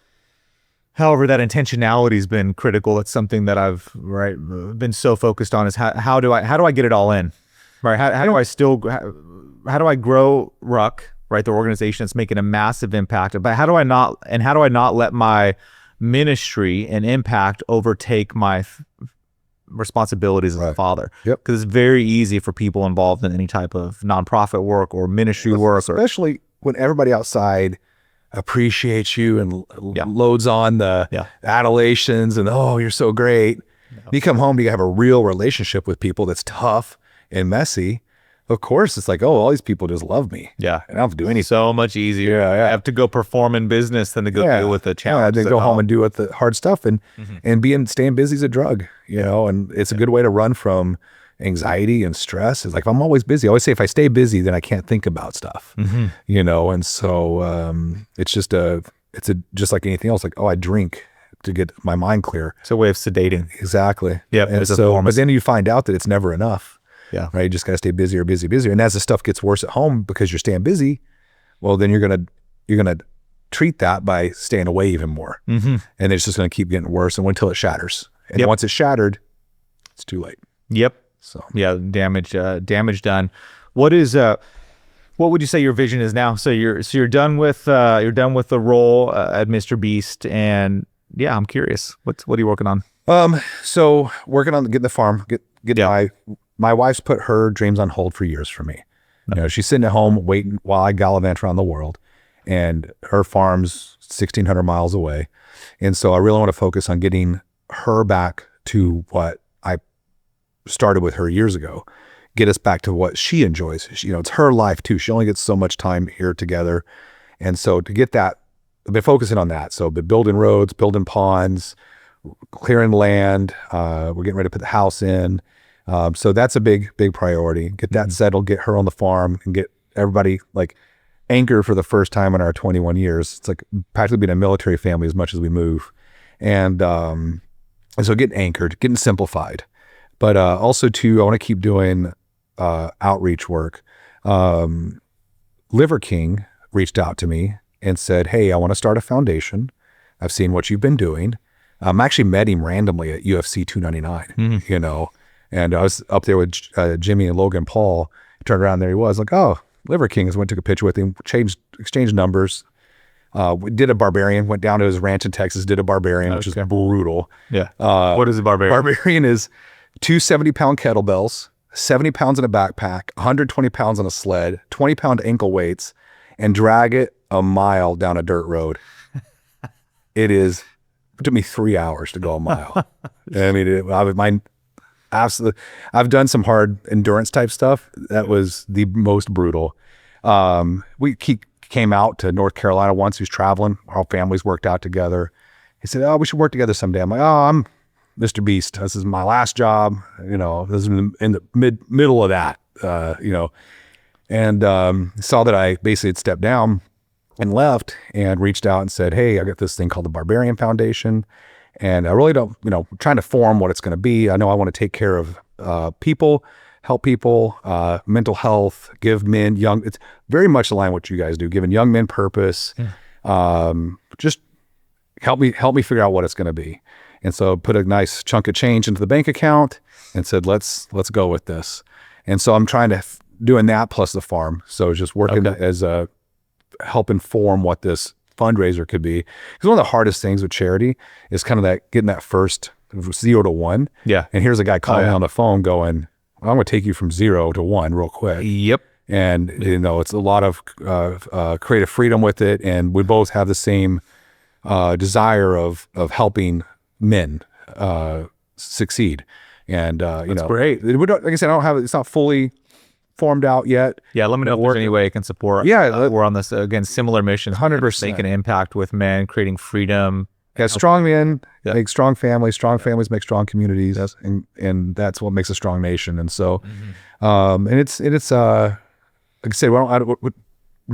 that intentionality has been critical. It's something that I've been so focused on is how do I get it all in, right? How do I grow Ruck, right? The organization that's making a massive impact, but how do I not let my ministry and impact overtake my responsibilities as a father? Because it's very ezy for people involved in any type of nonprofit work or ministry work, especially when everybody outside appreciates you and loads on the adulations and, oh, you're so great. You come home, you have a real relationship with people that's tough and messy. Of course, it's like, oh, all these people just love me. Yeah. I don't have to do anything. So much easier. I have to go perform in business than to go deal with the challenge. Yeah, they go home and do the hard stuff, and staying busy is a drug, you know, and it's a good way to run from anxiety and stress. It's like, if I'm always busy, I always say, if I stay busy, then I can't think about stuff, you know? And so it's just just like anything else. Like, oh, I drink to get my mind clear. It's a way of sedating. Exactly. Yeah. And so, but then you find out that it's never enough. Yeah. Right. You just got to stay busier, busier. And as the stuff gets worse at home because you're staying busy, well, then you're going to treat that by staying away even more. And it's just going to keep getting worse until it shatters. And once it's shattered, it's too late. Yep. So yeah, damage done. What would you say your vision is now? So you're done with the role at MrBeast, and yeah, I'm curious. What are you working on? So working on getting the farm, my wife's put her dreams on hold for years for me. You know, she's sitting at home waiting while I gallivant around the world, and her farm's 1,600 miles away. And so I really want to focus on getting her back to what I started with her years ago, get us back to what she enjoys. You know, it's her life too. She only gets so much time here together. And so to get that, I've been focusing on that. So I've been building roads, building ponds, clearing land. We're getting ready to put the house in. So that's a big priority. Get that settled, get her on the farm, and get everybody like anchored for the first time in our 21 years. It's like practically being a military family as much as we move. And so getting anchored, getting simplified. But also too, I want to keep doing outreach work. Liver King reached out to me and said, hey, I want to start a foundation. I've seen what you've been doing. I actually met him randomly at UFC 299, you know, and I was up there with Jimmy and Logan Paul. Turned around, there he was, like, oh, Liver King. So I went, took a picture with him, exchanged numbers. We did a barbarian, went down to his ranch in Texas, did a barbarian, which is brutal. Yeah. What is a barbarian? Barbarian is 2 70-pound kettlebells, 70 pounds in a backpack, 120 pounds on a sled, 20-pound ankle weights, and drag it a mile down a dirt road. It took me 3 hours to go a mile. I mean, absolutely. I've done some hard endurance type stuff. That was the most brutal. He came out to North Carolina once. He was traveling. Our families worked out together. He said, oh, we should work together someday. I'm like, oh, I'm MrBeast. This is my last job. You know, this is in the middle of that, you know, and saw that I basically had stepped down and left, and reached out and said, hey, I got this thing called the Barbarian Foundation. And I really don't, you know, trying to form what it's going to be. I know I want to take care of people, help people, mental health, give men, it's very much aligned with what you guys do, giving young men purpose. Just help me figure out what it's going to be. And so put a nice chunk of change into the bank account and said, let's go with this. And so I'm trying to doing that plus the farm. So just working as a help inform what this fundraiser could be. Because one of the hardest things with charity is kind of that getting that first 0 to 1. Yeah. And here's a guy calling on the phone going, well, I'm going to take you from 0 to 1 real quick. Yep. And you know, it's a lot of creative freedom with it, and we both have the same desire of helping men succeed. And you know, great. Like I said, it's not fully formed out yet. Yeah, let me know if there's any way I can support. Yeah, we're on this again similar mission. 100% making an impact with men, creating freedom. Yeah, strong men make strong families. Strong families make strong communities, and that's what makes a strong nation. And so, and it's like I said, we're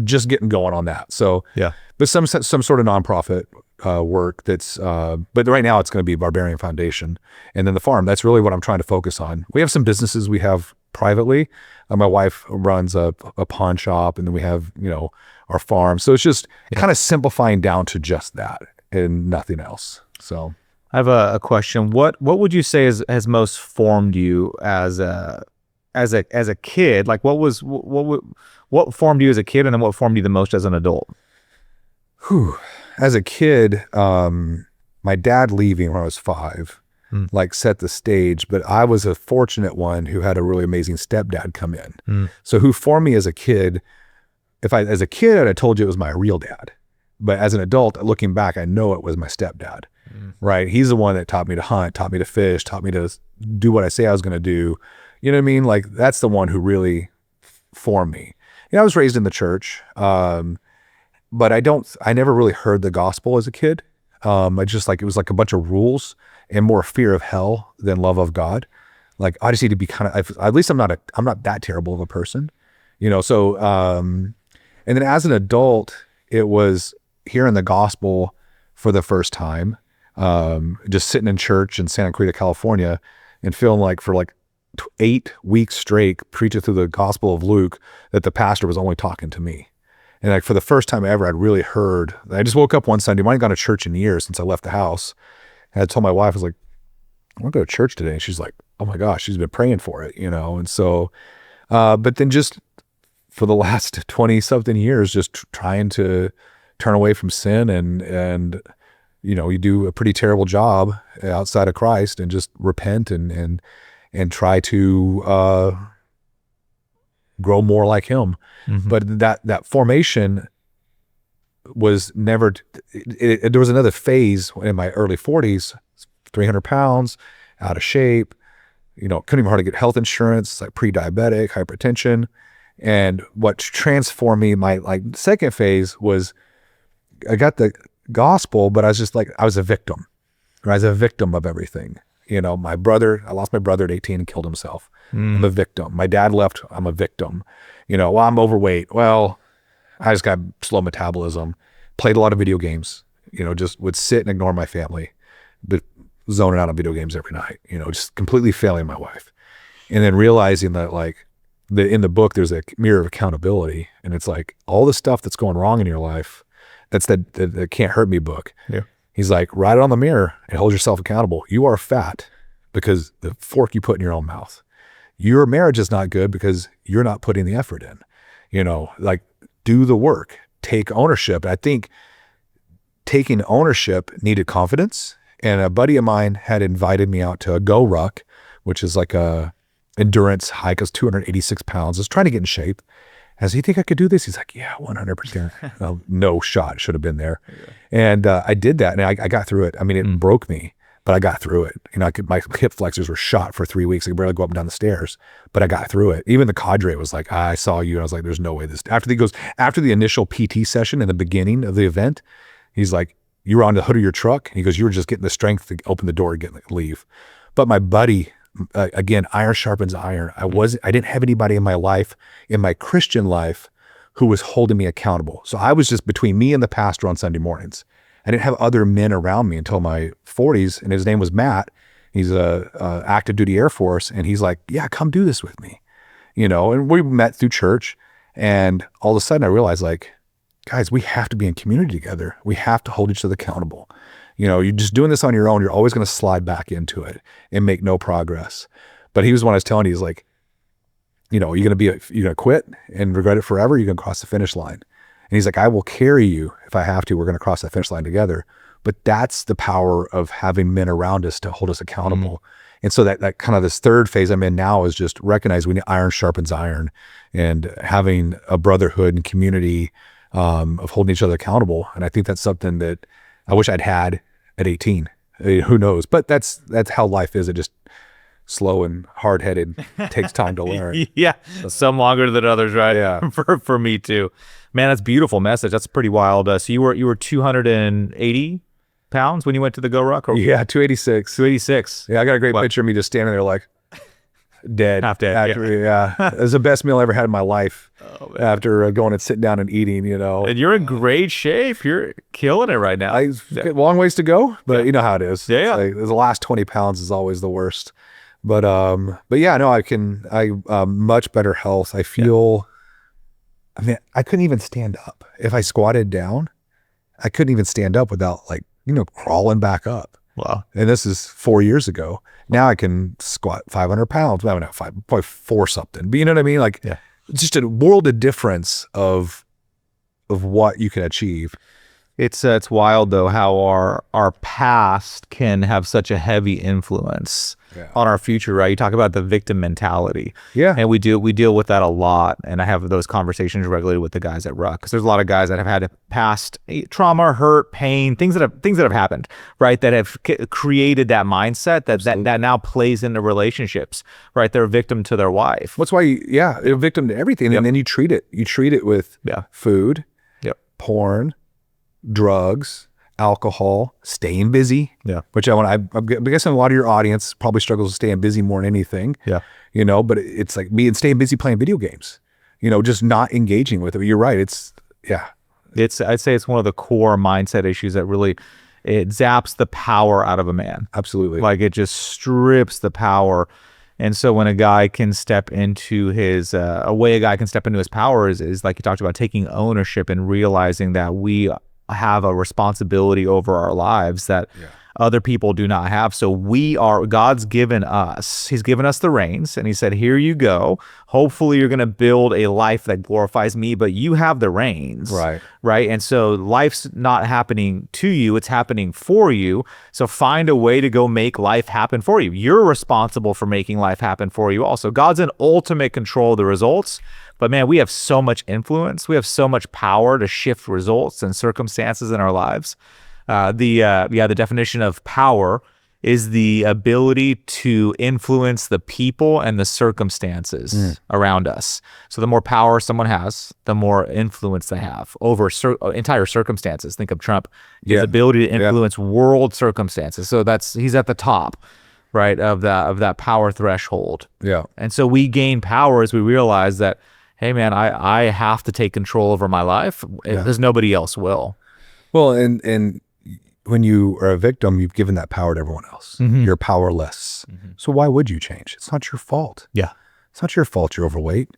just getting going on that. So yeah, but some sort of nonprofit work that's. But right now it's going to be Barbarian Foundation, and then the farm. That's really what I'm trying to focus on. We have some businesses we have privately. My wife runs a pawn shop, and then we have, you know, our farm. So it's just kind of simplifying down to just that and nothing else. So I have a question. What would you say has most formed you as a kid? Like what formed you as a kid, and then what formed you the most as an adult? As a kid, my dad leaving when I was 5 like set the stage, but I was a fortunate one who had a really amazing stepdad come in. So who formed me as a kid if I, as a kid, I told you it was my real dad, but as an adult, looking back, I know it was my stepdad, right? He's the one that taught me to hunt, taught me to fish, taught me to do what I say I was going to do. You know what I mean? Like that's the one who really formed me. You know, I was raised in the church, but I never really heard the gospel as a kid. I just like, it was like a bunch of rules and more fear of hell than love of God. Like I just need to be kind of, at least I'm not that terrible of a person, you know? So, and then as an adult, it was hearing the gospel for the first time, just sitting in church in Santa Clarita, California, and feeling like for like 8 weeks straight, preaching through the gospel of Luke, that the pastor was only talking to me. And like for the first time ever, I'd really heard, I just woke up one Sunday, I hadn't gone to church in years since I left the house. And I told my wife, I was like, I want to go to church today. And she's like, oh my gosh, she's been praying for it, you know? And so, but then just for the last 20 something years, just trying to turn away from sin and, you know, you do a pretty terrible job outside of Christ and just repent and try to, grow more like him. But that formation was never, there was another phase in my early 40s, 300 pounds, out of shape, you know, couldn't even hardly get health insurance, like pre-diabetic, hypertension. And what transformed me, my like second phase was I got the gospel, but I was just like, I was a victim, or I was a victim of everything. You know, I lost my brother at 18 and killed himself. I'm a victim. My dad left. I'm a victim. You know, well, I'm overweight. Well, I just got slow metabolism, played a lot of video games, you know, just would sit and ignore my family, but zoning out on video games every night, you know, just completely failing my wife. And then realizing that like in the book, there's a mirror of accountability, and it's like all the stuff that's going wrong in your life, that's that Can't Hurt Me book. Yeah. He's like, write it on the mirror and hold yourself accountable. You are fat because the fork you put in your own mouth. Your marriage is not good because you're not putting the effort in, you know, like do the work, take ownership. I think taking ownership needed confidence. And a buddy of mine had invited me out to a Go Ruck, which is like a endurance hike. I was 286 pounds. I was trying to get in shape. I said, you think I could do this? He's like, yeah, 100%. Well, no shot. Should have been there. Yeah. And I did that, and I got through it. I mean, it broke me, but I got through it. You know, my hip flexors were shot for 3 weeks. I could barely go up and down the stairs, but I got through it. Even the cadre was like, I saw you. And I was like, there's no way this. After the initial PT session in the beginning of the event, he's like, you were on the hood of your truck. And he goes, you were just getting the strength to open the door and leave. But my buddy, again, iron sharpens iron. I didn't have anybody in my life, in my Christian life, who was holding me accountable. So I was just between me and the pastor on Sunday mornings. I didn't have other men around me until my 40s, and his name was Matt. He's a active duty Air Force, and he's like, yeah, come do this with me, you know. And we met through church, and all of a sudden I realized, like, guys, we have to be in community together. We have to hold each other accountable. You know, you're just doing this on your own, you're always going to slide back into it and make no progress. But he was when I was telling you, he's like, you know, you're going to quit and regret it forever. You're going to cross the finish line. And he's like, I will carry you if I have to. We're going to cross that finish line together. But that's the power of having men around us to hold us accountable. And so that kind of this third phase I'm in now is just recognize we need iron sharpens iron, and having a brotherhood and community of holding each other accountable. And I think that's something that I wish I'd had at 18. I mean, who knows? But that's how life is. It just slow and hard-headed, takes time to learn. Yeah, some longer than others, right? Yeah. For me too. Man, that's a beautiful message. That's pretty wild. So you were 280 pounds when you went to the Go Ruck? Or? Yeah, 286. 286. Yeah, I got a great picture of me just standing there like dead. Half dead. Yeah. It was the best meal I ever had in my life. After going and sitting down and eating, you know. And you're in great shape. You're killing it right now. Long ways to go, but you know how it is. Yeah. Like, the last 20 pounds is always the worst. But yeah, no, I much better health. I feel, I mean, I couldn't even stand up. If I squatted down, I couldn't even stand up without, like, you know, crawling back up. Wow. And this is 4 years ago. Now I can squat 500 pounds. Well, not five, probably four something. But you know what I mean? Like, it's just a world of difference of what you can achieve. It's wild though how our past can have such a heavy influence on our future, right? You talk about the victim mentality, and we deal with that a lot. And I have those conversations regularly with the guys at Ruck, because there's a lot of guys that have had past trauma, hurt, pain, things that have happened, right? That have created that mindset that now plays into relationships, right? They're a victim to their wife. That's why, they're a victim to everything, and then you treat it with food, porn, drugs, alcohol, staying busy. Which I'm guessing a lot of your audience probably struggles with staying busy more than anything. But it's like staying busy playing video games. Just not engaging with it. But you're right. I'd say it's one of the core mindset issues that really it zaps the power out of a man. Absolutely. Like it just strips the power. And so when a guy can step into his a way a guy can step into his power is like you talked about, taking ownership and realizing that we have a responsibility over our lives that other people do not have. So God's given us, he's given us the reins, and he said, here you go. Hopefully you're going to build a life that glorifies me, but you have the reins. Right. And so life's not happening to you, it's happening for you. So find a way to go make life happen for you. You're responsible for making life happen for you also. God's in ultimate control of the results. But man, we have so much influence. We have so much power to shift results and circumstances in our lives. The definition of power is the ability to influence the people and the circumstances around us. So the more power someone has, the more influence they have over entire circumstances. Think of Trump, his ability to influence world circumstances. So he's at the top, right, of that power threshold. And so we gain power as we realize that, hey man, I have to take control over my life because nobody else will. Well, and when you are a victim, you've given that power to everyone else. You're powerless. So why would you change? It's not your fault. It's not your fault you're overweight.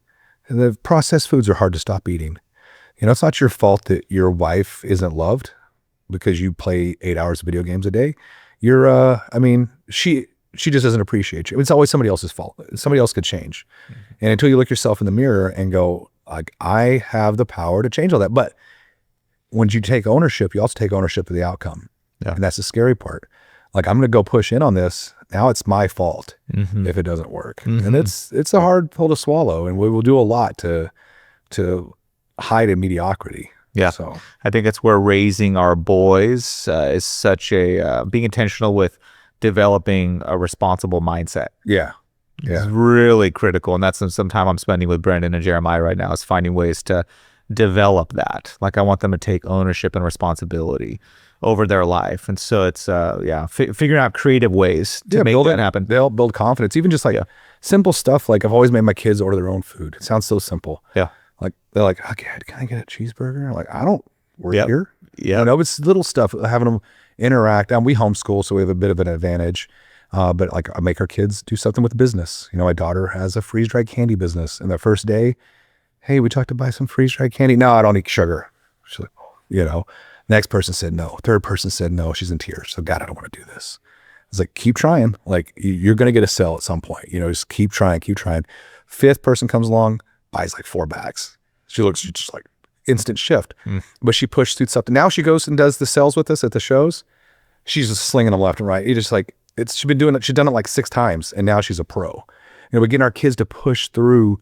The processed foods are hard to stop eating. It's not your fault that your wife isn't loved because you play 8 hours of video games a day. She just doesn't appreciate you. It's always somebody else's fault. Somebody else could change. And until you look yourself in the mirror and go, like, I have the power to change all that. But when you take ownership, you also take ownership of the outcome. And that's the scary part. Like, I'm going to go push in on this. Now it's my fault if it doesn't work. And it's a hard pill to swallow. And we will do a lot to hide in mediocrity. So I think that's where raising our boys is such a, being intentional with developing a responsible mindset. It's really critical. And that's some time I'm spending with Brendan and Jeremiah right now, is finding ways to develop that. Like, I want them to take ownership and responsibility over their life. And so it's figuring out creative ways to make that happen. They'll build confidence. Even just like simple stuff. Like, I've always made my kids order their own food. It sounds so simple. Like, they're like, okay, can I get a cheeseburger? I'm like, I don't work here. It's little stuff, having them interact. And we homeschool, so we have a bit of an advantage. But like, I make our kids do something with business. My daughter has a freeze-dried candy business. And the first day, hey, we talked to buy some freeze-dried candy. No, I don't eat sugar. She's like, Next person said no. Third person said no. She's in tears. So, God, I don't want to do this. It's like, keep trying. Like, you're going to get a sale at some point. Just keep trying. Fifth person comes along, buys like 4 bags. She's just like instant shift. But she pushed through something. Now she goes and does the sales with us at the shows. She's just slinging them left and right. She's done it like 6 times, and now she's a pro. We're getting our kids to push through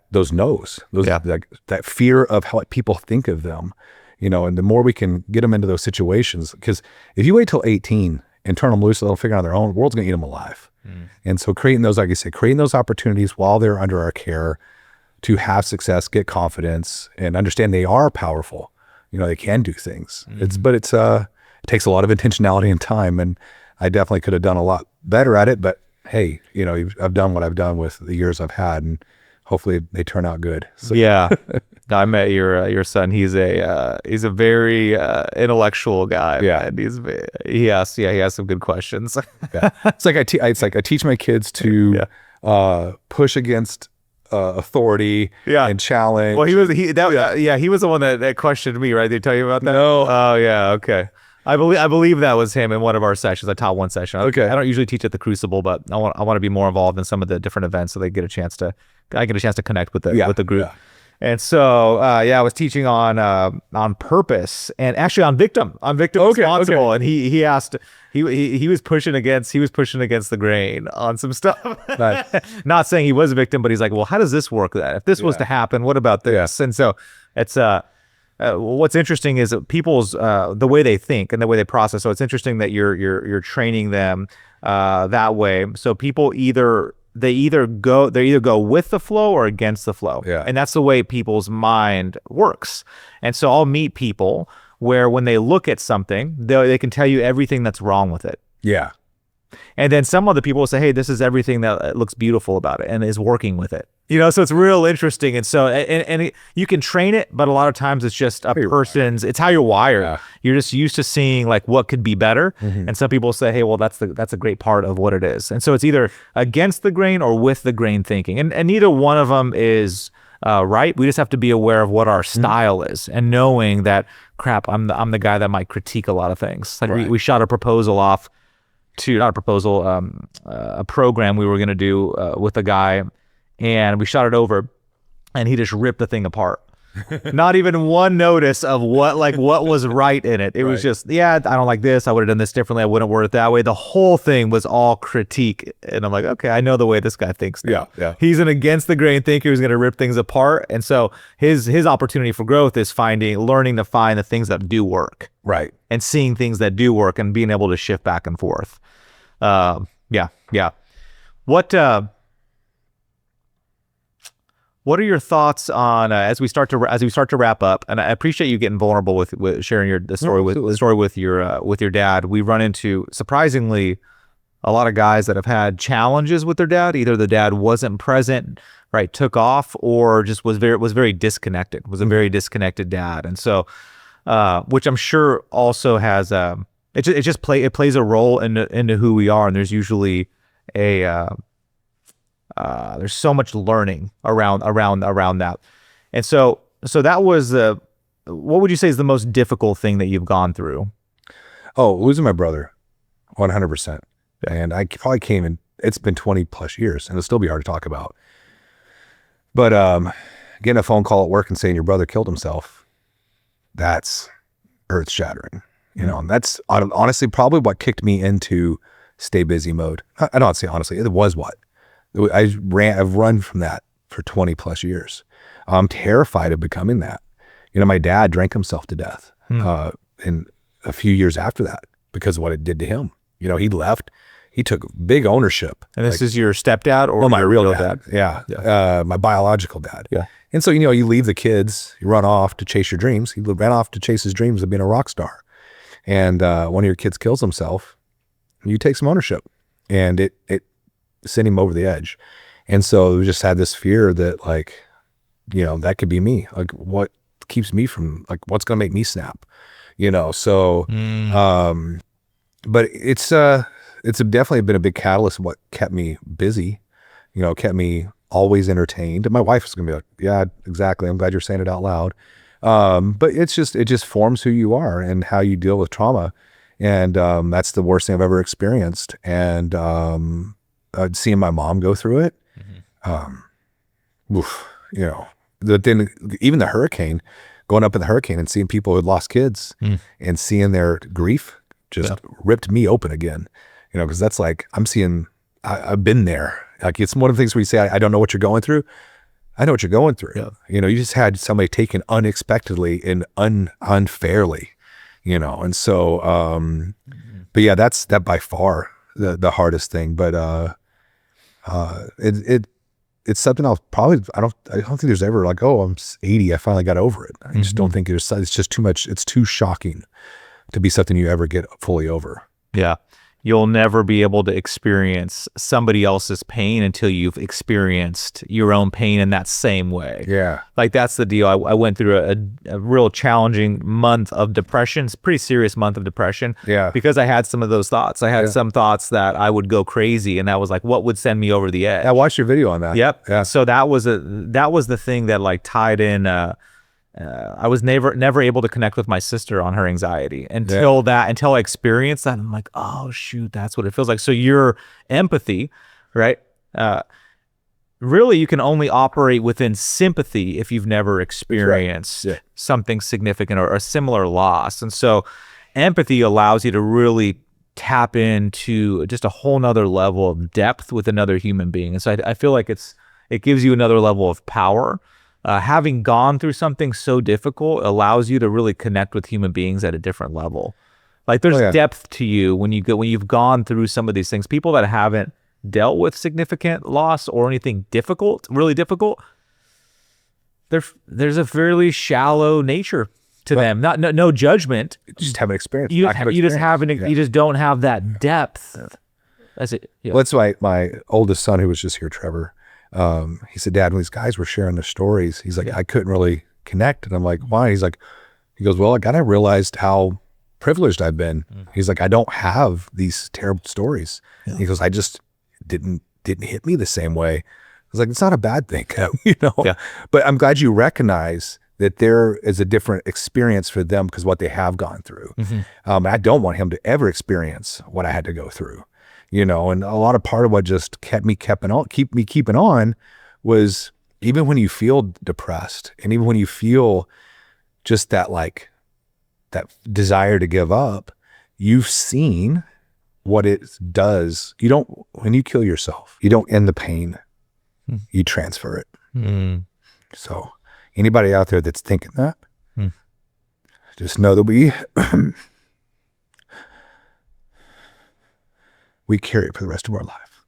those no's, that fear of how people think of them, and the more we can get them into those situations, because if you wait till 18 and turn them loose so they'll figure out their own, the world's going to eat them alive. And so creating those, like you said, creating those opportunities while they're under our care to have success, get confidence, and understand they are powerful. They can do things. It takes a lot of intentionality and time, and I definitely could have done a lot better at it, but hey, I've done what I've done with the years I've had, and hopefully they turn out good. So. I met your son. He's a very intellectual guy. And he has some good questions. It's like I teach my kids to push against authority and challenge. Well, he was the one that questioned me, right? Did they tell you about that? No. Oh yeah, okay. I believe that was him in one of our sessions. I taught one session. I don't usually teach at the Crucible, but I want to be more involved in some of the different events so I get a chance to connect with the group. And so, yeah, I was teaching on purpose and actually on victim responsible. And he asked, he was pushing against the grain on some stuff. Nice. Not saying he was a victim, but he's like, well, how does this work then? If this was to happen, what about this? And so it's, what's interesting is that people's, the way they think and the way they process. So it's interesting that you're training them, that way. So people they either go with the flow or against the flow. Yeah. And that's the way people's mind works. And so I'll meet people where when they look at something, they can tell you everything that's wrong with it. Yeah. And then some other people will say, hey, this is everything that looks beautiful about it and is working with it. So it's real interesting. And so, you can train it, but a lot of times it's just it's how you're wired. Yeah. You're just used to seeing like what could be better. And some people say, hey, well, that's a great part of what it is. And so it's either against the grain or with the grain thinking. And neither one of them is right. We just have to be aware of what our style is and knowing that, crap, I'm the guy that might critique a lot of things. Like we shot a proposal off to, not a proposal, a program we were going to do with a guy, and we shot it over and he just ripped the thing apart. Not even one notice of what was right in it. It was just, I don't like this. I would have done this differently. I wouldn't word it that way. The whole thing was all critique. And I'm like, okay, I know the way this guy thinks now. Yeah. He's an against the grain thinker who's going to rip things apart. And so his opportunity for growth is learning to find the things that do work. Right. And seeing things that do work and being able to shift back and forth. What are your thoughts on as we start to wrap up? And I appreciate you getting vulnerable with sharing the story with your dad. We run into, surprisingly, a lot of guys that have had challenges with their dad. Either the dad wasn't present, right, took off, or just was very disconnected. Was a very disconnected dad, and so which I'm sure also has it plays a role into who we are. And there's usually there's so much learning around that. And so that was what would you say is the most difficult thing that you've gone through? Oh, losing my brother, 100%. And I probably came in, it's been 20 plus years and it'll still be hard to talk about. But getting a phone call at work and saying your brother killed himself, that's earth shattering. And that's honestly probably what kicked me into stay busy mode. I don't say honestly, it was what. I've run from that for 20 plus years. I'm terrified of becoming that. My dad drank himself to death in a few years after that because of what it did to him. He left. He took big ownership. And this is your stepdad or my real dad? Yeah. My biological dad. Yeah. And so, you leave the kids, you run off to chase your dreams. He ran off to chase his dreams of being a rock star. And one of your kids kills himself, you take some ownership. And it sent him over the edge. And so we just had this fear that that could be me. Like what keeps me from, what's going to make me snap, so, but it's definitely been a big catalyst of what kept me busy, kept me always entertained. And my wife is going to be like, yeah, exactly. I'm glad you're saying it out loud. But it just forms who you are and how you deal with trauma. And, that's the worst thing I've ever experienced. And, seeing my mom go through it, then even the hurricane, going up in the hurricane and seeing people who had lost kids and seeing their grief just ripped me open again, because that's I've been there. It's one of the things where you say, I don't know what you're going through. I know what you're going through. Yeah. You just had somebody taken unexpectedly and unfairly, and so, but yeah, that's by far the hardest thing. But, it's something I don't think there's ever I'm 80, I finally got over it. I just don't think it's just too much. It's too shocking to be something you ever get fully over. Yeah. You'll never be able to experience somebody else's pain until you've experienced your own pain in that same way. Yeah. That's the deal. I went through a real challenging month of depression. It's a pretty serious month of depression. Yeah. Because I had some of those thoughts. I had some thoughts that I would go crazy, and that was what would send me over the edge. I watched your video on that. Yep. Yeah. So that was the thing that tied in, I was never able to connect with my sister on her anxiety until I experienced that. I'm like, oh shoot, that's what it feels like. So your empathy, right? really you can only operate within sympathy if you've never experienced something significant or a similar loss. And so empathy allows you to really tap into just a whole nother level of depth with another human being. And so I feel like it gives you another level of power. Having gone through something so difficult allows you to really connect with human beings at a different level. Like there's depth to you when you've gone through some of these things. People that haven't dealt with significant loss or anything difficult, really difficult, there's a fairly shallow nature to them. No judgment. You just have an experience. You just don't have that depth. That's it. Yeah. Well, that's why my oldest son, who was just here, Trevor, he said, Dad, when these guys were sharing their stories, he's like, I couldn't really connect. And I'm like, why? He goes, well, I kind of realized how privileged I've been. He's like, I don't have these terrible stories. He goes, I just didn't hit me the same way. I was like, it's not a bad thing, but I'm glad you recognize that there is a different experience for them because what they have gone through. I don't want him to ever experience what I had to go through, and a lot of part of what just kept me keeping on was even when you feel depressed and even when you feel just that desire to give up, you've seen what it does. When you kill yourself, you don't end the pain, you transfer it. So anybody out there that's thinking that, just know that we carry it for the rest of our life.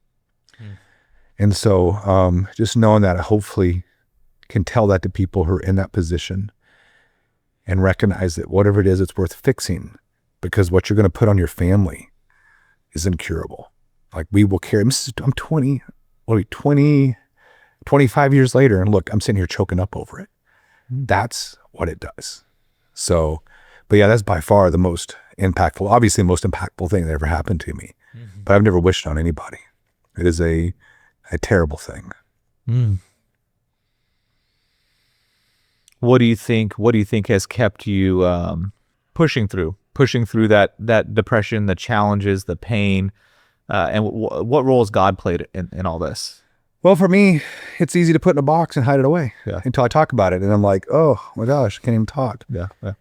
And so just knowing that, I hopefully can tell that to people who are in that position and recognize that whatever it is, it's worth fixing, because what you're going to put on your family is incurable. Like we will carry, I'm 25 years later, and look, I'm sitting here choking up over it. That's what it does. So, but yeah, that's by far the most impactful, obviously the most impactful thing that ever happened to me. But I've never wished on anybody. It is a terrible thing. What do you think has kept you pushing through that depression, the challenges, the pain, and what role has God played in all this? Well, for me, it's easy to put in a box and hide it away until I talk about it. And I'm like, oh my gosh, I can't even talk.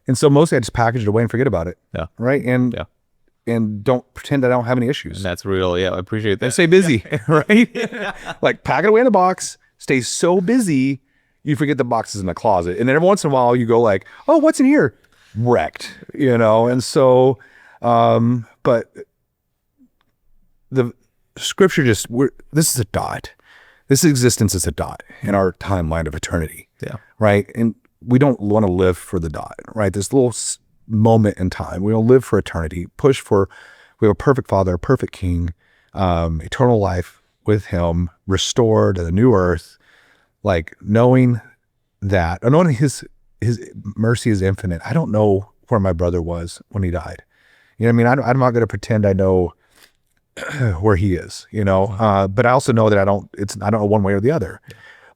And so mostly I just package it away and forget about it. Right. And don't pretend I don't have any issues. And that's real. Yeah. I appreciate that. And stay busy. Right. Like pack it away in a box, stay so busy, you forget the box is in the closet. And then every once in a while you go like, oh, what's in here? Wrecked, And so, but the scripture this is a dot. This existence is a dot in our timeline of eternity. Right. And we don't want to live for the dot, right? This little moment in time. We don't live for eternity. We have a perfect Father, a perfect King, eternal life with Him, restored to the new earth. Like knowing that, knowing His mercy is infinite. I don't know where my brother was when he died. You know what I mean? I'm not going to pretend I know where he is, but I also know that I don't know one way or the other,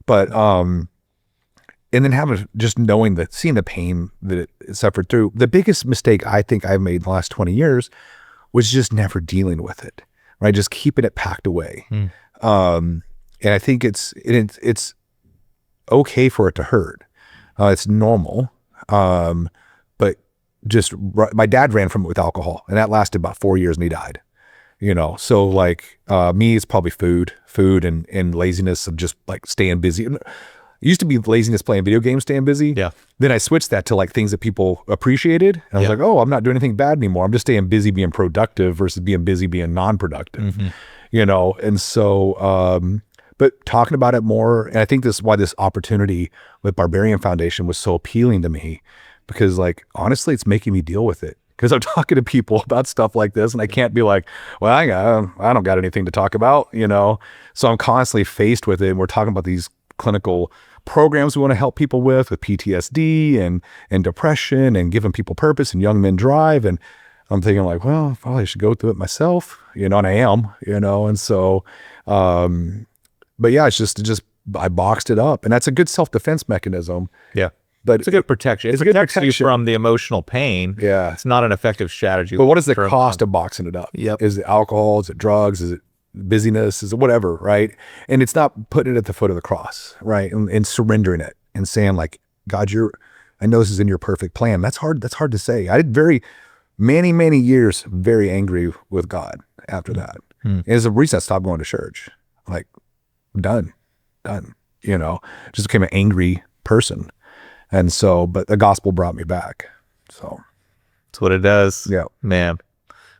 but, and then seeing the pain that it suffered through. The biggest mistake I think I've made in the last 20 years was just never dealing with it, right? Just keeping it packed away. And I think it's okay for it to hurt. It's normal. But my dad ran from it with alcohol, and that lasted about 4 years and he died. So like me, it's probably food and laziness of just like staying busy. It used to be laziness playing video games, staying busy. Then I switched that to like things that people appreciated. And I was like, oh, I'm not doing anything bad anymore. I'm just staying busy being productive versus being busy being non-productive, And so, but talking about it more, and I think this is why this opportunity with Barbarian Foundation was so appealing to me, because like, honestly, it's making me deal with it. Because I'm talking to people about stuff like this, and I can't be like, well, I don't got anything to talk about, So I'm constantly faced with it, and we're talking about these clinical programs we want to help people with PTSD and depression and giving people purpose and young men drive. And I'm thinking like, well, I probably should go through it myself, and I am, and so, but yeah, it's just I boxed it up, and that's a good self-defense mechanism. But it's a good protection. It protects you from the emotional pain. It's not an effective strategy. But what is the cost of boxing it up? Is it alcohol? Is it drugs? Is it busyness, is whatever, right? And it's not putting it at the foot of the cross, right? And surrendering it and saying like, God, I know this is in your perfect plan. That's hard to say. I did many years very angry with God after that. And it's the reason I stopped going to church. Like, done, just became an angry person. And so, but the gospel brought me back. So that's what it does. Yeah, man.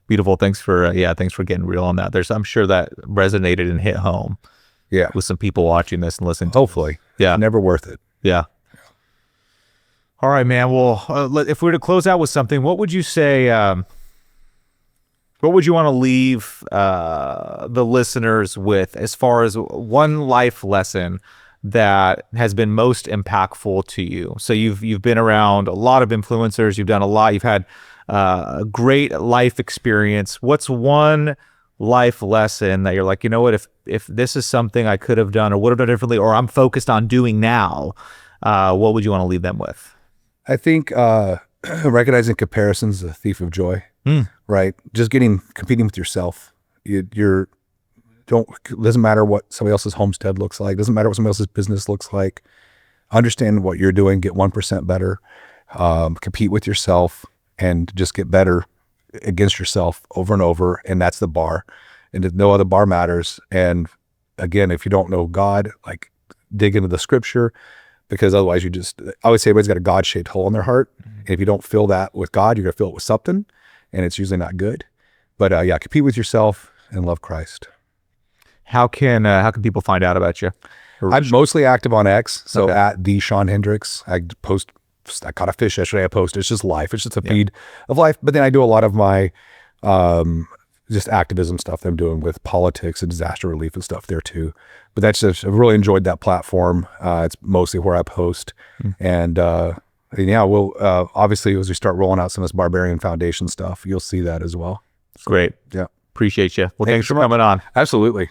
Beautiful. Thanks for getting real on that. I'm sure that resonated and hit home. Yeah, with some people watching this and listening. Hopefully, yeah, never worth it. Yeah. All right, man. Well, if we were to close out with something, what would you say? What would you want to leave the listeners with as far as one life lesson that has been most impactful to you? So you've been around a lot of influencers. You've done a lot. You've had a great life experience. What's one life lesson that you're like, you know what, if this is something I could have done or would have done differently, or I'm focused on doing now, what would you want to leave them with? I think recognizing comparison is a thief of joy, right? Just competing with yourself. It doesn't matter what somebody else's homestead looks like. Doesn't matter what somebody else's business looks like. Understand what you're doing. Get 1% better. Compete with yourself and just get better against yourself over and over. And that's the bar. And no other bar matters. And again, if you don't know God, like dig into the scripture, because otherwise I always say everybody's got a God-shaped hole in their heart. And if you don't fill that with God, you're going to fill it with something, and it's usually not good. But compete with yourself and love Christ. How can people find out about you? I'm mostly active on X, so at the Shawn Hendrix. I caught a fish yesterday. I post. It's just life. It's just a feed of life. But then I do a lot of my just activism stuff that I'm doing with politics and disaster relief and stuff there too. But I've really enjoyed that platform. It's mostly where I post. And we'll obviously, as we start rolling out some of this Barbarian Foundation stuff, you'll see that as well. Great. Yeah. Appreciate you. Well, thanks for coming on. Absolutely.